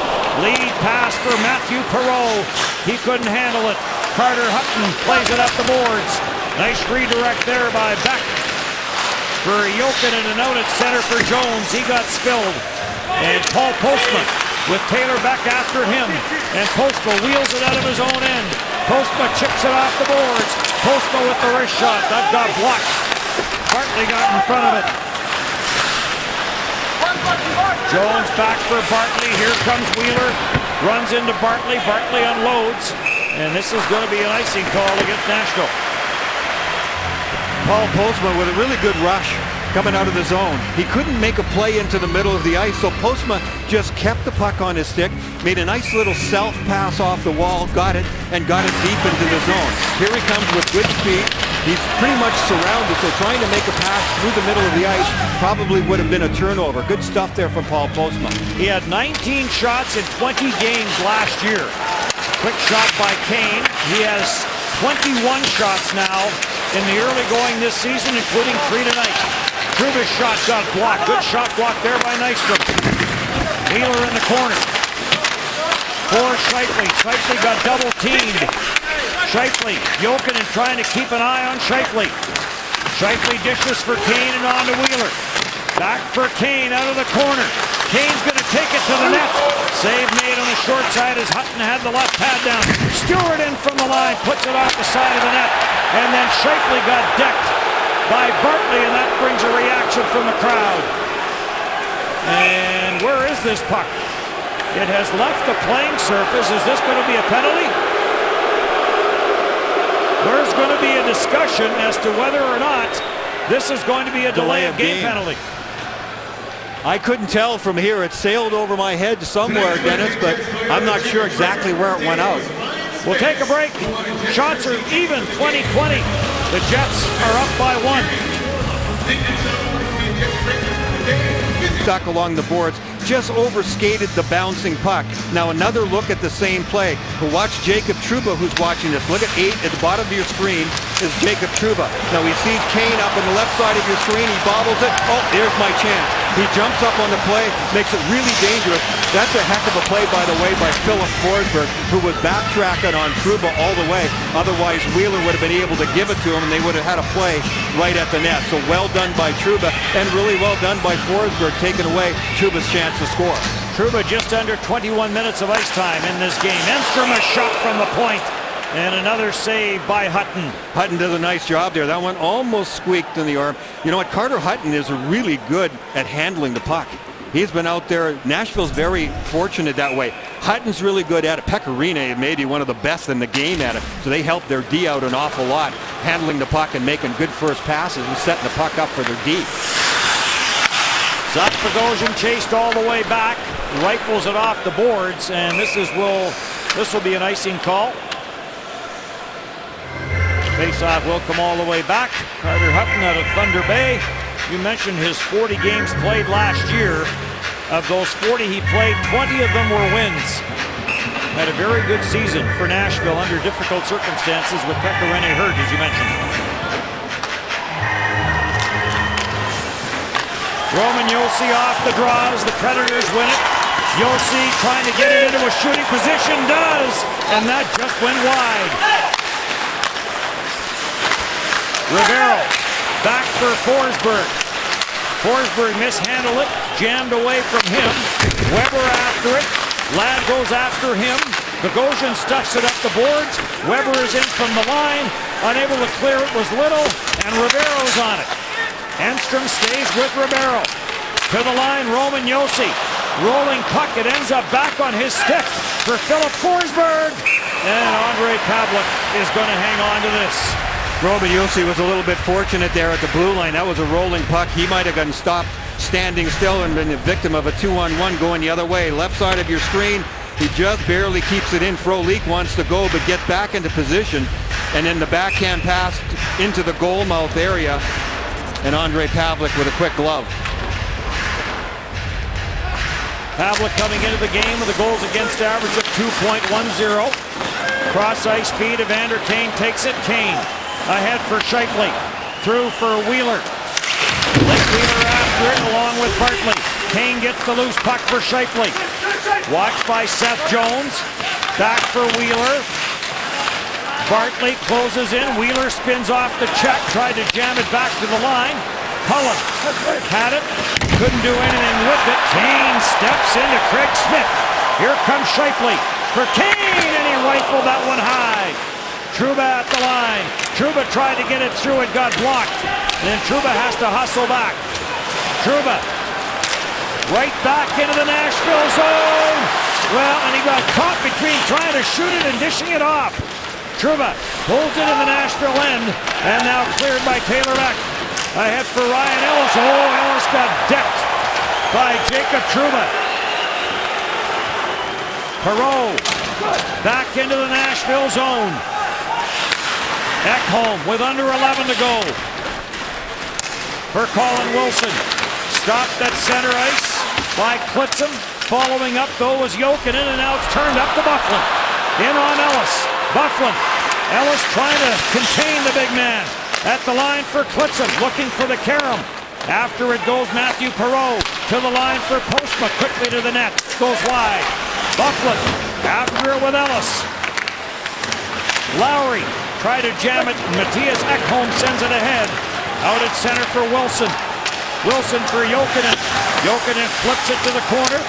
Lead pass for Matthew Perreault. He couldn't handle it. Carter Hutton plays it up the boards. Nice redirect there by Beck. For Jokinen and out at center for Jones. He got spilled. And Paul Postma with Taylor Beck after him. And Postma wheels it out of his own end. Postma chips it off the boards. Postma with the wrist shot. That got blocked. Bartley got in front of it. Jones back for Bartley. Here comes Wheeler. Runs into Bartley. Bartley unloads. And this is going to be an icing call against Nashville. Paul Postma with a really good rush coming out of the zone. He couldn't make a play into the middle of the ice, so Postma just kept the puck on his stick, made a nice little self pass off the wall, got it, and got it deep into the zone. Here he comes with good speed. He's pretty much surrounded, so trying to make a pass through the middle of the ice probably would have been a turnover. Good stuff there from Paul Postma. He had 19 shots in 20 games last year. Quick shot by Kane. He has 21 shots now in the early going this season, including 3 tonight. Trouba's shot got blocked. Good shot block there by Nystrom. Wheeler in the corner. For Scheifele. Scheifele got double teamed. Scheifele. Jokinen trying to keep an eye on Scheifele. Scheifele dishes for Kane and on to Wheeler. Back for Kane out of the corner. Kane's going to take it to the net. Save made on the short side as Hutton had the left pad down. Stewart in from the line, puts it off the side of the net. And then Scheifele got decked by Bartley, and that brings a reaction from the crowd. And where is this puck? It has left the playing surface. Is this going to be a penalty? There's going to be a discussion as to whether or not this is going to be a delay of game penalty. I couldn't tell from here. It sailed over my head somewhere, Dennis, but I'm not sure exactly where it went out. We'll take a break. Shots are even, 20-20. The Jets are up by 1. Stuck along the boards, just overskated the bouncing puck. Now another look at the same play. But watch Jacob Trouba, who's watching this. Look at 8 at the bottom of your screen is Jacob Trouba. Now he sees Kane up on the left side of your screen. He bobbles it. Oh, there's my chance. He jumps up on the play, makes it really dangerous. That's a heck of a play, by the way, by Philip Forsberg, who was backtracking on Trouba all the way. Otherwise, Wheeler would have been able to give it to him, and they would have had a play right at the net. So well done by Trouba, and really well done by Forsberg, taking away Trouba's chance to score. Trouba just under 21 minutes of ice time in this game. Enstrom a shot from the point. And another save by Hutton. Hutton does a nice job there. That one almost squeaked in the arm. You know what? Carter Hutton is really good at handling the puck. He's been out there. Nashville's very fortunate that way. Hutton's really good at it. Pecorine may be one of the best in the game at it. So they help their D out an awful lot, handling the puck and making good first passes and setting the puck up for their D. Zach Bogosian chased all the way back, rifles it off the boards, and this will be an icing call. Faceoff will come all the way back. Carter Hutton out of Thunder Bay. You mentioned his 40 games played last year. Of those 40 he played, 20 of them were wins. Had a very good season for Nashville under difficult circumstances with Pecorine hurt, as you mentioned. Roman Josi off the draws. The Predators win it. Josi trying to get it into a shooting position. Does. And that just went wide. Rivero back for Forsberg. Forsberg mishandled it, jammed away from him. Weber after it. Ladd goes after him. Bogosian stuffs it up the boards. Weber is in from the line. Unable to clear it was Little, and Rivero's on it. Enstrom stays with Rivero. To the line, Roman Josi. Rolling puck, it ends up back on his stick for Philip Forsberg. And Ondrej Pavelec is going to hang on to this. Roman Josi was a little bit fortunate there at the blue line. That was a rolling puck. He might have gotten stopped standing still and been a victim of a 2-on-1 going the other way. Left side of your screen, he just barely keeps it in. Frolik wants to go, but gets back into position. And then the backhand pass into the goal mouth area. And Ondrej Pavelec with a quick glove. Pavelec coming into the game with a goals against average of 2.10. Cross ice feed, Evander Kane takes it. Kane ahead for Scheifele. Through for Wheeler. Wheeler after it along with Bartley. Kane gets the loose puck for Scheifele. Watched by Seth Jones. Back for Wheeler. Bartley closes in. Wheeler spins off the check. Tried to jam it back to the line. Cullen had it. Couldn't do anything with it. Kane steps into Craig Smith. Here comes Scheifele for Kane, and he rifled that one high. Trouba at the line. Trouba tried to get it through. It got blocked. And then Trouba has to hustle back. Trouba right back into the Nashville zone. Well, and he got caught between trying to shoot it and dishing it off. Trouba holds it in the Nashville end, and now cleared by Taylor Eck. Ahead for Ryan Ellis. Oh, Ellis got decked by Jacob Trouba. Perreault back into the Nashville zone. Ekholm with under 11 to go. For Colin Wilson. Stopped at center ice by Klitzum. Following up, though, was Jokinen, and now it's turned up to Byfuglien. In on Ellis. Byfuglien. Ellis trying to contain the big man. At the line for Klitzum, looking for the carom. After it goes Matthew Perreault to the line for Postma, quickly to the net. Goes wide. Byfuglien after it with Ellis. Lowry tried to jam it. Matthias Ekholm sends it ahead. Out at center for Wilson. Wilson for Jokinen. Jokinen flips it to the corner.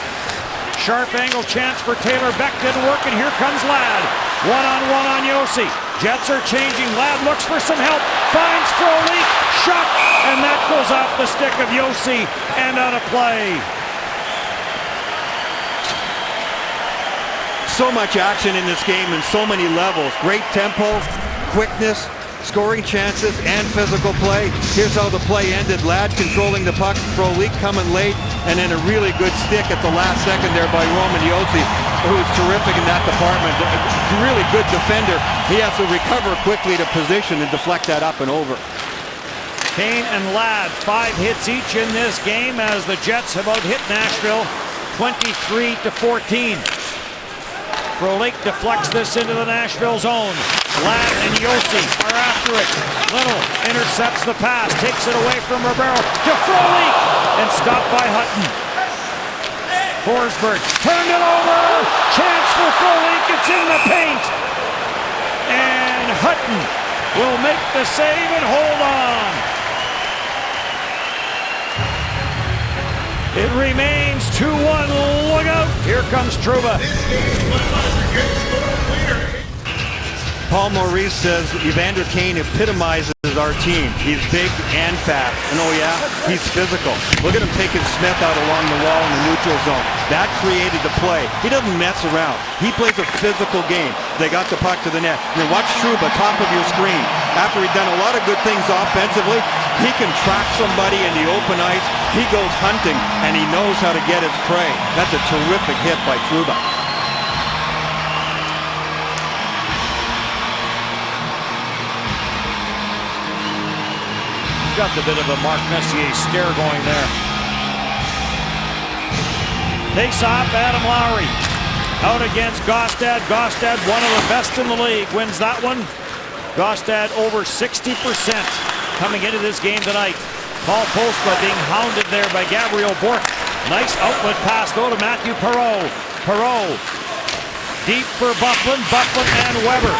Sharp angle chance for Taylor Beck. Didn't work, and here comes Ladd. One-on-one on Josi. Jets are changing. Ladd looks for some help. Finds Frolik. Shot. And that goes off the stick of Josi and on a play. So much action in this game and so many levels. Great tempo, quickness, scoring chances, and physical play. Here's how the play ended. Ladd controlling the puck. Frolik coming late. And then a really good stick at the last second there by Roman Josi, who's terrific in that department. Really good defender. He has to recover quickly to position and deflect that up and over. Kane and Ladd, 5 hits each in this game as the Jets have out-hit Nashville 23-14. Frolik deflects this into the Nashville zone. Ladd and Josi are after it. Little intercepts the pass, takes it away from Ribeiro to Frolik, and stopped by Hutton. Forsberg turned it over. Chance for Frolik. It's in the paint. And Hutton will make the save and hold on. It remains 2-1. Look out. Here comes Trouba. Paul Maurice says Evander Kane epitomizes our team. He's big and fast. And oh yeah, he's physical. Look at him taking Smith out along the wall in the neutral zone. That created the play. He doesn't mess around. He plays a physical game. They got the puck to the net. And then watch Trouba, top of your screen. After he'd done a lot of good things offensively, he can track somebody in the open ice. He goes hunting, and he knows how to get his prey. That's a terrific hit by Trouba. Got the bit of a Mark Messier stare going there. Takes off Adam Lowry. Out against Gaustad. Gaustad, one of the best in the league, wins that one. Gaustad over 60% coming into this game tonight. Paul Postma being hounded there by Gabriel Bourque. Nice outlet pass though to Matthew Perreault. Perreault deep for Byfuglien. Byfuglien and Weber.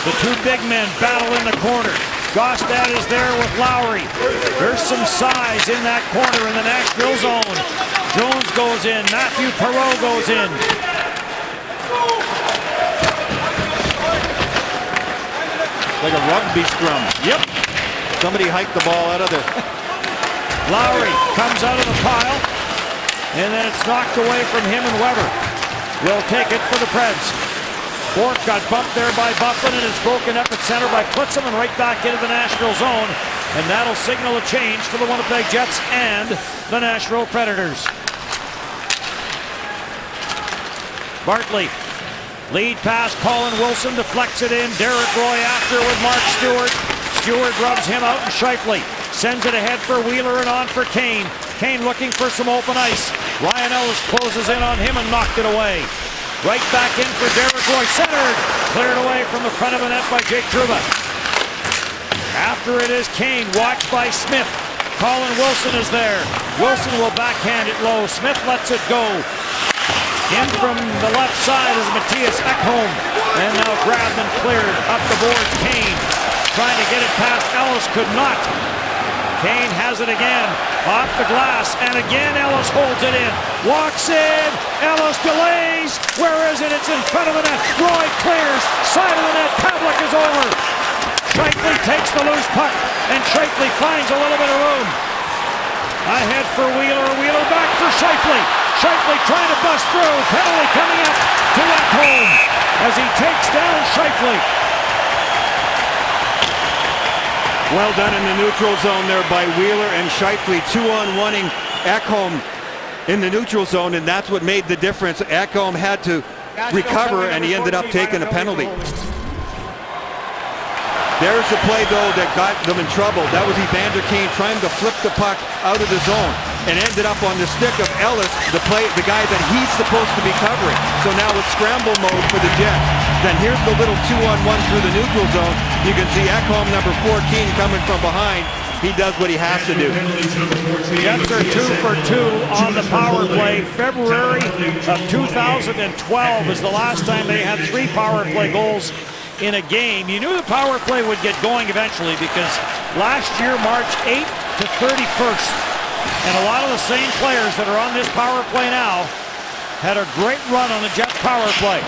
The two big men battle in the corner. Gaustad is there with Lowry. There's some size in that corner in the Nashville zone. Jones goes in. Matthew Perreault goes in. Like a rugby scrum. Yep. Somebody hiked the ball out of there. Lowry comes out of the pile. And then it's knocked away from him, and Weber will take it for the Preds. Bourque got bumped there by Byfuglien, and it's broken up at center by Klitzum and right back into the Nashville zone. And that'll signal a change for the Winnipeg Jets and the Nashville Predators. Bartley, lead pass, Colin Wilson deflects it in. Derek Roy after with Mark Stewart. Stewart rubs him out, and Scheifele sends it ahead for Wheeler and on for Kane. Kane looking for some open ice. Ryan Ellis closes in on him and knocked it away. Right back in for Derek Roy, centered. Cleared away from the front of the net by Jake Trouba. After it is Kane, watched by Smith. Colin Wilson is there. Wilson will backhand it low. Smith lets it go. In from the left side is Matthias Ekholm. And now grabbed and cleared. Up the boards, Kane. Trying to get it past Ellis, could not. Kane has it again. Off the glass, and again Ellis holds it in. Walks in. Ellis delays. Where is it? It's in front of the net. Roy clears. Side of the net. Pavlik is over. Scheifele takes the loose puck, and Scheifele finds a little bit of room. Ahead for Wheeler. Wheeler back for Scheifele. Scheifele trying to bust through. Penalty coming up to Ekholm as he takes down Scheifele. Well done in the neutral zone there by Wheeler and Scheifele. 2-on-1ing Ekholm in the neutral zone, and that's what made the difference. Ekholm had to recover, and he ended up taking a penalty. There's the play, though, that got them in trouble. That was Evander Kane trying to flip the puck out of the zone and ended up on the stick of Ellis, the guy that he's supposed to be covering. So now it's scramble mode for the Jets. Then here's the little 2-on-1 through the neutral zone. You can see Ekholm, number 14, coming from behind. He does what he has to do. Jets are 2 for 2 on the power play. February of 2012 is the last time they had 3 power play goals in a game. You knew the power play would get going eventually because last year, March 8th to 31st, and a lot of the same players that are on this power play now had a great run on the Jets power play.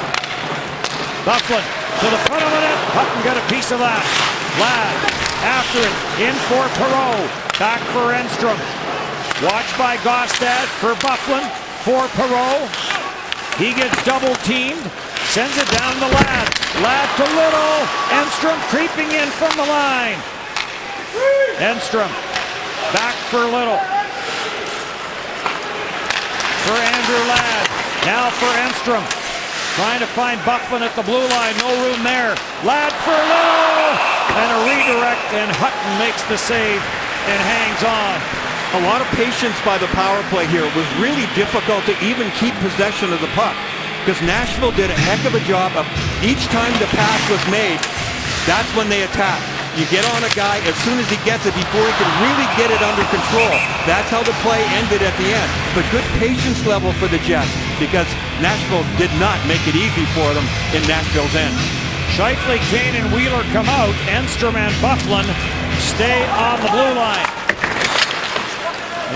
Byfuglien to the front of the net. Hutton got a piece of that. Ladd after it. In for Perreault. Back for Enstrom. Watched by Gaustad for Byfuglien. For Perreault. He gets double teamed. Sends it down to Ladd. Ladd to Little. Enstrom creeping in from the line. Enstrom. Back for Little. For Andrew Ladd. Now for Enstrom. Trying to find Byfuglien at the blue line. No room there. Ladd for Little. And a redirect, and Hutton makes the save and hangs on. A lot of patience by the power play here. It was really difficult to even keep possession of the puck because Nashville did a heck of a job of each time the pass was made, that's when they attack. You get on a guy as soon as he gets it before he can really get it under control. That's how the play ended at the end. But good patience level for the Jets because Nashville did not make it easy for them in Nashville's end. Scheifele, Kane, and Wheeler come out. Enstrom and Byfuglien stay on the blue line.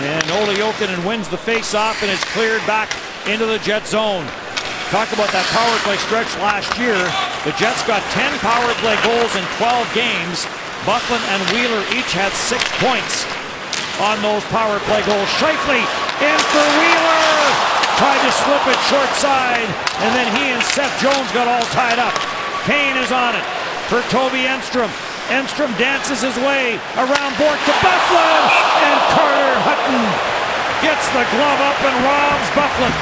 And Ole Jokinen wins the face-off and is cleared back into the Jet zone. Talk about that power play stretch last year. The Jets got 10 power play goals in 12 games. Byfuglien and Wheeler each had 6 points on those power play goals. Scheifele in for Wheeler. Tried to slip it short side, and then he and Seth Jones got all tied up. Kane is on it for Toby Enstrom. Enstrom dances his way around board to Byfuglien, and Carter Hutton gets the glove up and robs Byfuglien.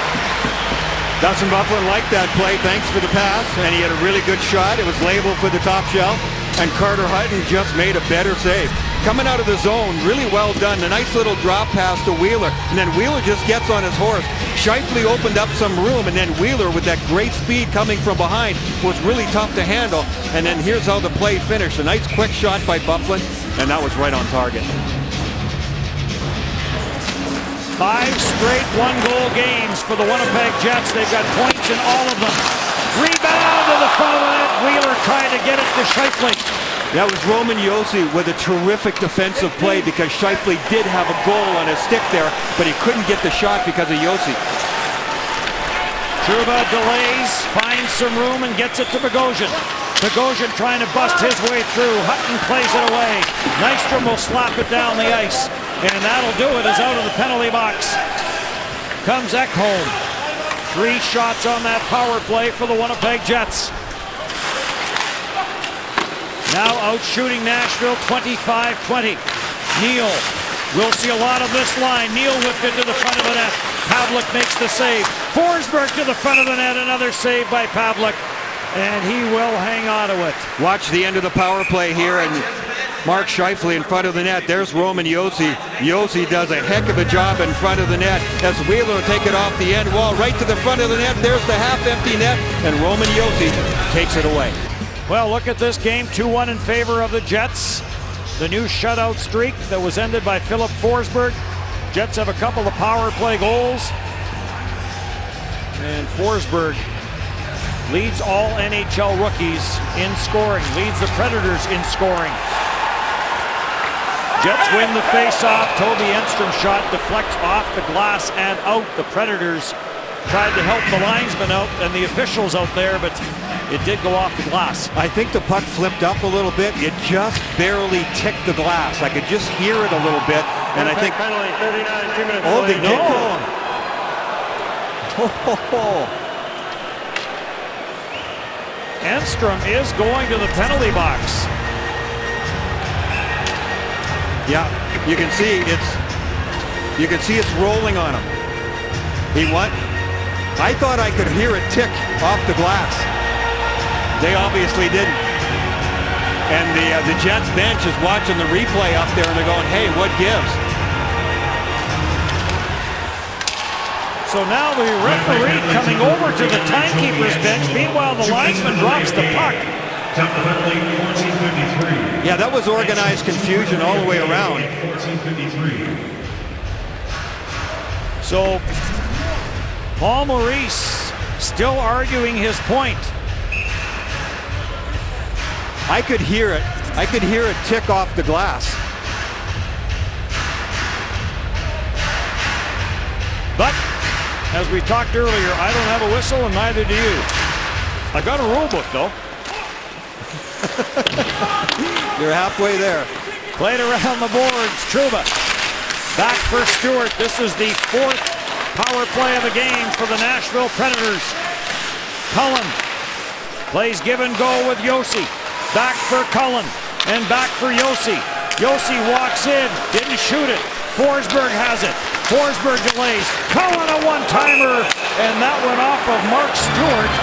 Dustin Byfuglien liked that play. Thanks for the pass, and he had a really good shot. It was labeled for the top shelf, and Carter Hutton just made a better save. Coming out of the zone, really well done. A nice little drop pass to Wheeler, and then Wheeler just gets on his horse. Scheifele opened up some room, and then Wheeler, with that great speed coming from behind, was really tough to handle. And then here's how the play finished. A nice quick shot by Byfuglien, and that was right on target. 5 straight one-goal games for the Winnipeg Jets. They've got points in all of them. Rebound to the front of the net. Wheeler trying to get it to Scheifele. That was Roman Josi with a terrific defensive play because Scheifele did have a goal on his stick there, but he couldn't get the shot because of Josi. Trouba delays, finds some room, and gets it to Bogosian. Bogosian trying to bust his way through. Hutton plays it away. Nystrom will slap it down the ice. And that'll do it as out of the penalty box comes Ekholm. 3 shots on that power play for the Winnipeg Jets. Now out shooting Nashville 25-20. Neal. We'll see a lot of this line. Neal whipped it to the front of the net. Pavlik makes the save. Forsberg to the front of the net. Another save by Pavlik. And he will hang on to it. Watch the end of the power play here, and Mark Scheifele in front of the net. There's Roman Josi. Josi does a heck of a job in front of the net as Wheeler will take it off the end wall right to the front of the net. There's the half-empty net, and Roman Josi takes it away. Well, look at this game. 2-1 in favor of the Jets. The new shutout streak that was ended by Philip Forsberg. Jets have a couple of power play goals. And Forsberg leads all NHL rookies in scoring, leads the Predators in scoring. Jets win the face-off. Toby Enstrom shot deflects off the glass and out. The Predators tried to help the linesman out and the officials out there, but it did go off the glass. I think the puck flipped up a little bit. It just barely ticked the glass. I could just hear it a little bit, and I think penalty, 39, 2 minutes. oh, they late. did call him. Enstrom is going to the penalty box. Yeah, you can see it's rolling on him. He what? I thought I could hear it tick off the glass. They obviously didn't. And the Jets bench is watching the replay up there, and they're going, "Hey, what gives?" So now the referee coming over to the timekeeper's bench. Meanwhile, the linesman drops the puck. Yeah, that was organized confusion all the way around. So Paul Maurice still arguing his point. I could hear it. I could hear it tick off the glass. But as we talked earlier, I don't have a whistle and neither do you. I got a rule book though. You're halfway there. Played around the boards. Trouba back for Stewart. This is the fourth power play of the game for the Nashville Predators. Cullen plays give and go with Josi. Back for Cullen and back for Josi. Josi walks in, didn't shoot it. Forsberg has it. Forsberg delays. Cullen a one-timer, and that went off of Mark Stewart.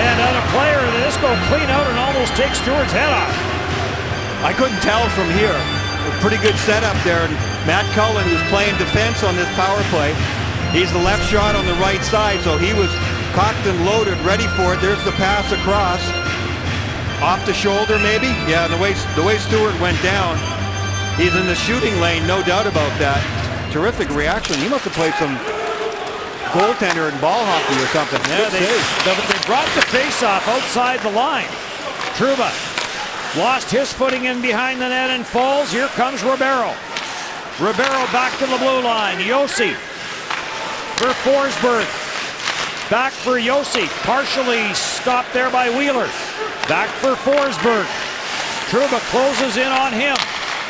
And on a player that just go clean out and almost take Stewart's head off. I couldn't tell from here. A pretty good setup there. And Matt Cullen, who's playing defense on this power play, he's the left shot on the right side, so he was cocked and loaded, ready for it. There's the pass across. Off the shoulder, maybe? Yeah, the way Stewart went down, he's in the shooting lane, no doubt about that. Terrific reaction. He must have played some goaltender in ball hockey or something. Yeah, they brought the face-off outside the line. Trouba lost his footing in behind the net and falls. Here comes Ribeiro. Ribeiro back to the blue line. Josi for Forsberg. Back for Josi. Partially stopped there by Wheeler. Back for Forsberg. Trouba closes in on him.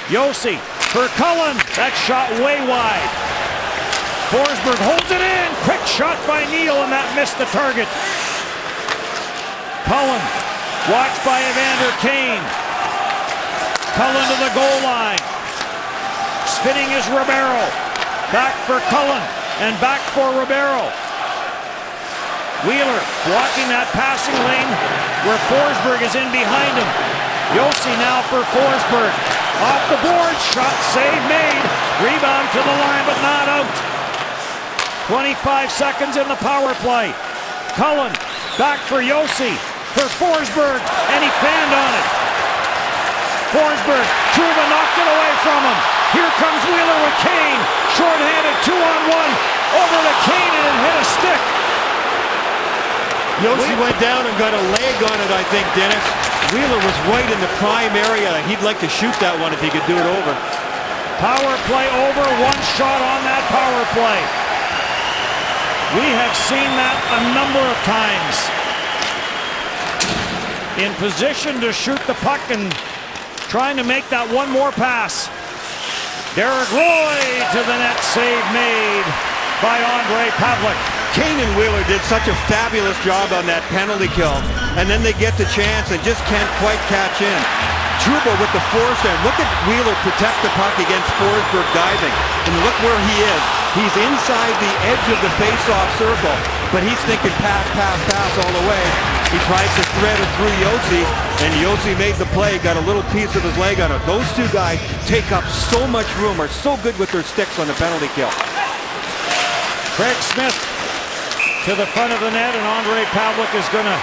Josi for Cullen. That shot way wide. Forsberg holds it in. Quick shot by Neal, and that missed the target. Cullen watched by Evander Kane. Cullen to the goal line. Spinning is Ribeiro. Back for Cullen and back for Ribeiro. Wheeler blocking that passing lane where Forsberg is in behind him. Josi now for Forsberg. Off the board, shot save made. Rebound to the line, but not out. 25 seconds in the power play. Cullen back for Josi for Forsberg, and he fanned on it. Forsberg, Trouba knocked it away from him. Here comes Wheeler with Kane. Short-handed, 2-on-1. Over to Kane, and it hit a stick. Josi went down and got a leg on it, I think, Dennis. Wheeler was right in the prime area. He'd like to shoot that one if he could do it over. Power play over, one shot on that power play. We have seen that a number of times. In position to shoot the puck and trying to make that one more pass. Derek Roy to the net, save made by Ondrej Pavelec. Kane and Wheeler did such a fabulous job on that penalty kill, and then they get the chance and just can't quite catch in. Trouba with the forehand. Look at Wheeler protect the puck against Forsberg diving, and look where he is. He's inside the edge of the face-off circle, but he's thinking pass, pass, pass all the way. He tries to thread it through Josi, and Josi made the play, got a little piece of his leg on it. Those two guys take up so much room, are so good with their sticks on the penalty kill. Craig Smith to the front of the net, and Ondrej Pavelec is going to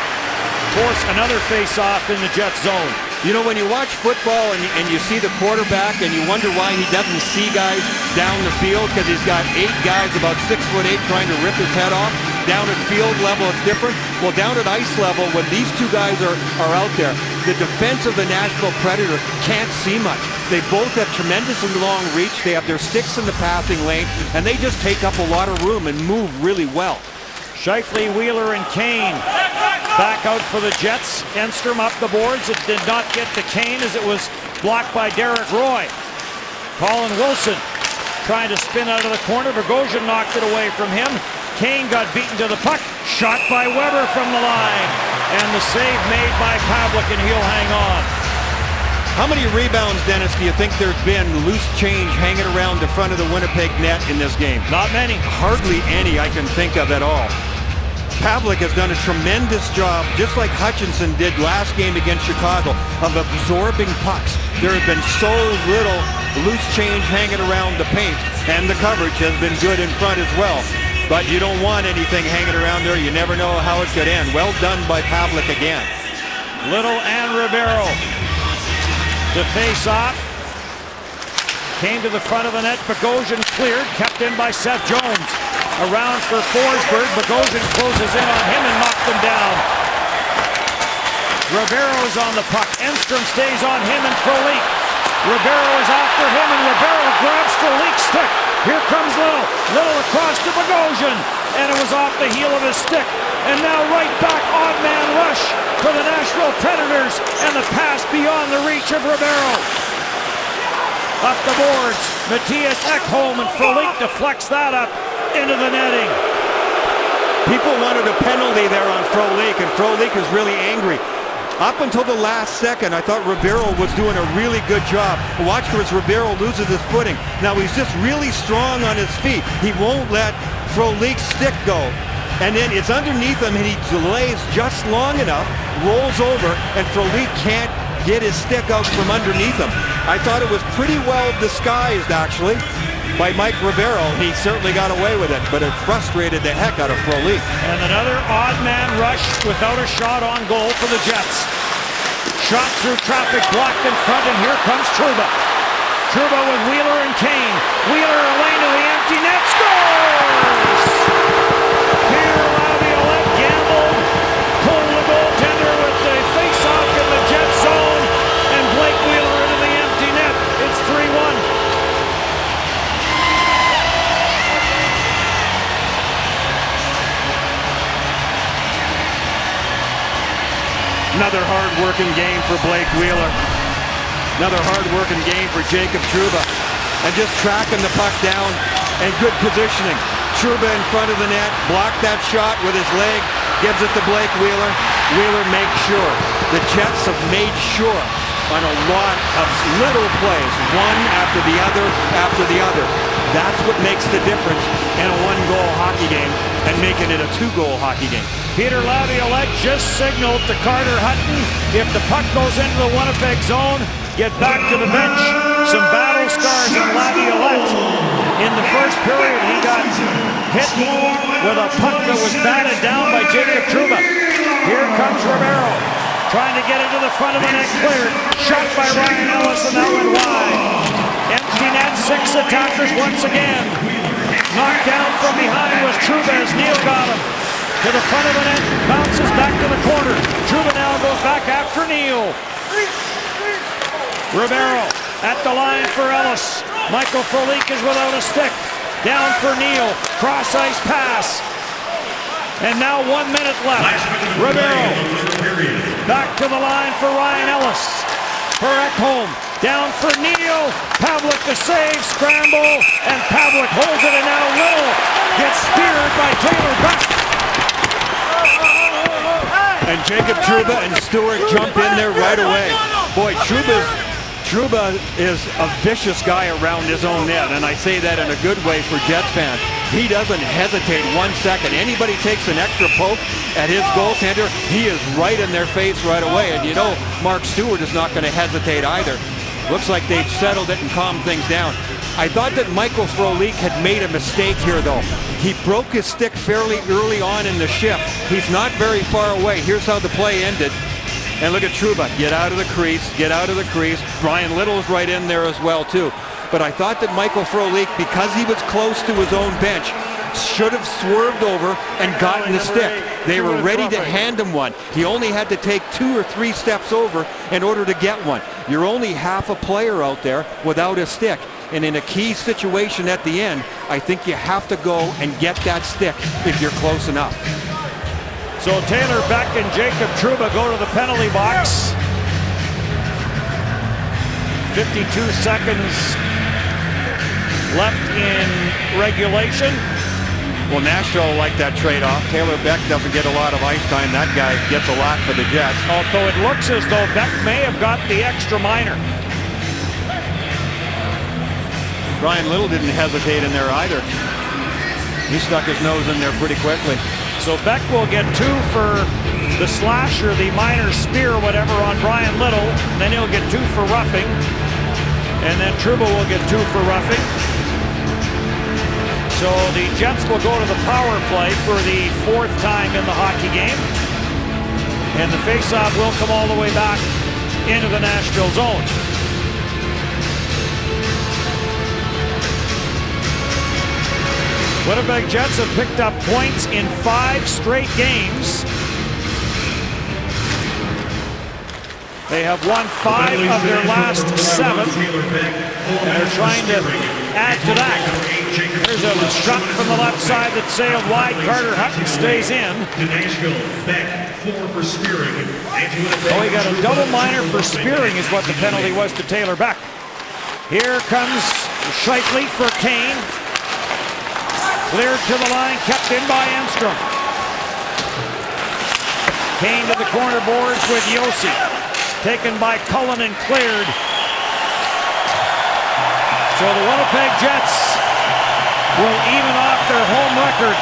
force another face-off in the Jets zone. You know, when you watch football and you see the quarterback and you wonder why he doesn't see guys down the field because he's got 8 guys about 6'8" trying to rip his head off, down at field level, it's different. Well, down at ice level, when these two guys are out there, the defense of the Nashville Predators can't see much. They both have tremendously long reach. They have their sticks in the passing lane, and they just take up a lot of room and move really well. Scheifele, Wheeler, and Kane back out for the Jets. Enstrom up the boards. It did not get to Kane as it was blocked by Derek Roy. Colin Wilson trying to spin out of the corner. Bogosian knocked it away from him. Kane got beaten to the puck. Shot by Weber from the line. And the save made by Pavlik, and he'll hang on. How many rebounds, Dennis, do you think there's been loose change hanging around the front of the Winnipeg net in this game? Not many. Hardly any I can think of at all. Pavlik has done a tremendous job, just like Hutchinson did last game against Chicago, of absorbing pucks. There has been so little loose change hanging around the paint, and the coverage has been good in front as well. But you don't want anything hanging around there. You never know how it could end. Well done by Pavlik again. Little and Ribeiro to face off. Came to the front of the net. Bogosian cleared. Kept in by Seth Jones. Around for Forsberg. Bogosian closes in on him and knocks him down. Ribeiro's on the puck. Enstrom stays on him and Frolik. Ribeiro is after him and Ribeiro grabs Frolik's stick. Here comes Little. Little across to Bogosian. And it was off the heel of his stick. And now right back, odd man rush for the Nashville Predators. And the pass beyond the reach of Ribeiro. Up the boards, Matthias Ekholm, and Frolik deflects that up into the netting. People wanted a penalty there on Frolik, and Frolik is really angry. Up until the last second, I thought Ribeiro was doing a really good job. Watch as Ribeiro loses his footing. Now he's just really strong on his feet. He won't let Frolik's stick go. And then it's underneath him, and he delays just long enough, rolls over, and Frolik can't get his stick out from underneath him. I thought it was pretty well disguised, actually, by Mike Ribeiro. He certainly got away with it, but it frustrated the heck out of Frolik. And another odd man rush without a shot on goal for the Jets. Shot through traffic, blocked in front, and here comes Trouba. Trouba with Wheeler and Kane. Wheeler lane to the empty net, scores! Pierre Laviolette gambled, pulled the goaltender with the face-off in the Jet zone, and Blake Wheeler into the empty net. It's 3-1. Another hard-working game for Blake Wheeler. Another hard-working game for Jacob Trouba. And just tracking the puck down and good positioning. Trouba in front of the net, blocked that shot with his leg, gives it to Blake Wheeler. Wheeler makes sure. The Jets have made sure on a lot of little plays, one after the other after the other. That's what makes the difference in a one-goal hockey game and making it a two-goal hockey game. Peter Laviolette just signaled to Carter Hutton, if the puck goes into the Winnipeg zone, get back to the bench. Some battle scars in Laviolette. In the first period, he got hit with a puck that was batted down by Jacob Trouba. Here comes Ribeiro, trying to get into the front of the net, cleared. Shot by Ryan Ellis, and that went wide. Empty net, 6 attackers once again. Knocked down from behind was Trouba as Neal got him. To the front of the net, bounces back to the corner. Trouba now goes back after Neal. Ribeiro at the line for Ellis. Michael Frolik is without a stick. Down for Neal. Cross ice pass. And now 1 minute left. Ribeiro back to the line for Ryan Ellis. For Ekholm. Down for Neal. Pavlik the save. Scramble. And Pavlik holds it, and now Little gets speared by Taylor Beck. And Jacob Trouba and Stewart jump in there right away. Boy, Trouba is a vicious guy around his own net, and I say that in a good way for Jets fans. He doesn't hesitate 1 second. Anybody takes an extra poke at his goaltender, he is right in their face right away. And you know, Mark Stewart is not going to hesitate either. Looks like they've settled it and calmed things down. I thought that Michael Frolik had made a mistake here, though. He broke his stick fairly early on in the shift. He's not very far away. Here's how the play ended. And look at Trouba. Get out of the crease. Get out of the crease. Brian Little's right in there as well, too. But I thought that Michael Frolik, because he was close to his own bench, should have swerved over and gotten the stick. They were ready to hand him one. He only had to take 2 or 3 steps over in order to get one. You're only half a player out there without a stick. And in a key situation at the end, I think you have to go and get that stick if you're close enough. So Taylor Beck and Jacob Trouba go to the penalty box. 52 seconds left in regulation. Well, Nashville like that trade-off. Taylor Beck doesn't get a lot of ice time. That guy gets a lot for the Jets. Although it looks as though Beck may have got the extra minor. Brian Little didn't hesitate in there either. He stuck his nose in there pretty quickly. So Beck will get 2 for the slash or the minor spear or whatever on Brian Little. Then he'll get 2 for roughing. And then Trouba will get 2 for roughing. So the Jets will go to the power play for the 4th time in the hockey game. And the faceoff will come all the way back into the Nashville zone. Winnipeg Jets have picked up points in 5 straight games. They have won 5 of their last 7. And they're trying to add to that. There's a shot from the left side that sailed wide. Carter Hutton stays in. Oh, he got a double minor for spearing is what the penalty was to Taylor Beck. Here comes Scheifele for Kane. Cleared to the line, kept in by Enstrom. Kane to the corner boards with Josi. Taken by Cullen and cleared. So the Winnipeg Jets will even off their home record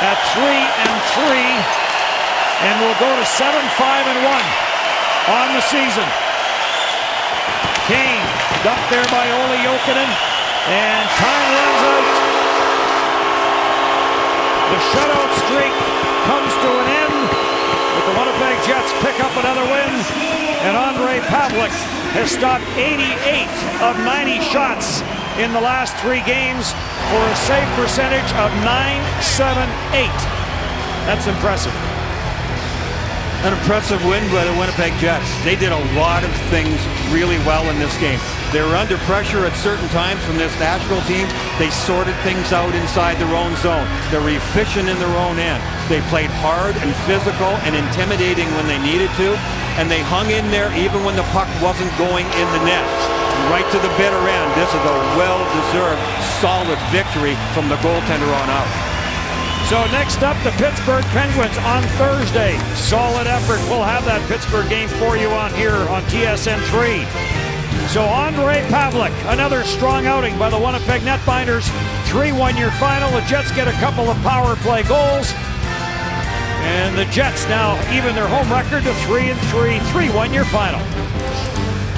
at 3-3 and will go to 7-5-1 on the season. Kane dumped there by Olli Jokinen, and time runs out. The shutout streak comes to an end, but the Winnipeg Jets pick up another win, and Ondrej Pavelec has stopped 88 of 90 shots in the last 3 games for a save percentage of .978. That's impressive. An impressive win by the Winnipeg Jets. They did a lot of things really well in this game. They were under pressure at certain times from this Nashville team. They sorted things out inside their own zone. They were efficient in their own end. They played hard and physical and intimidating when they needed to, and they hung in there even when the puck wasn't going in the net. Right to the bitter end. This is a well-deserved, solid victory from the goaltender on out. So next up, the Pittsburgh Penguins on Thursday. Solid effort. We'll have that Pittsburgh game for you on here on TSN 3. So Ondrej Pavelec, another strong outing by the Winnipeg Netbinders. 3-1 your final. The Jets get a couple of power play goals. And the Jets now even their home record to 3-3, 3-1 your final.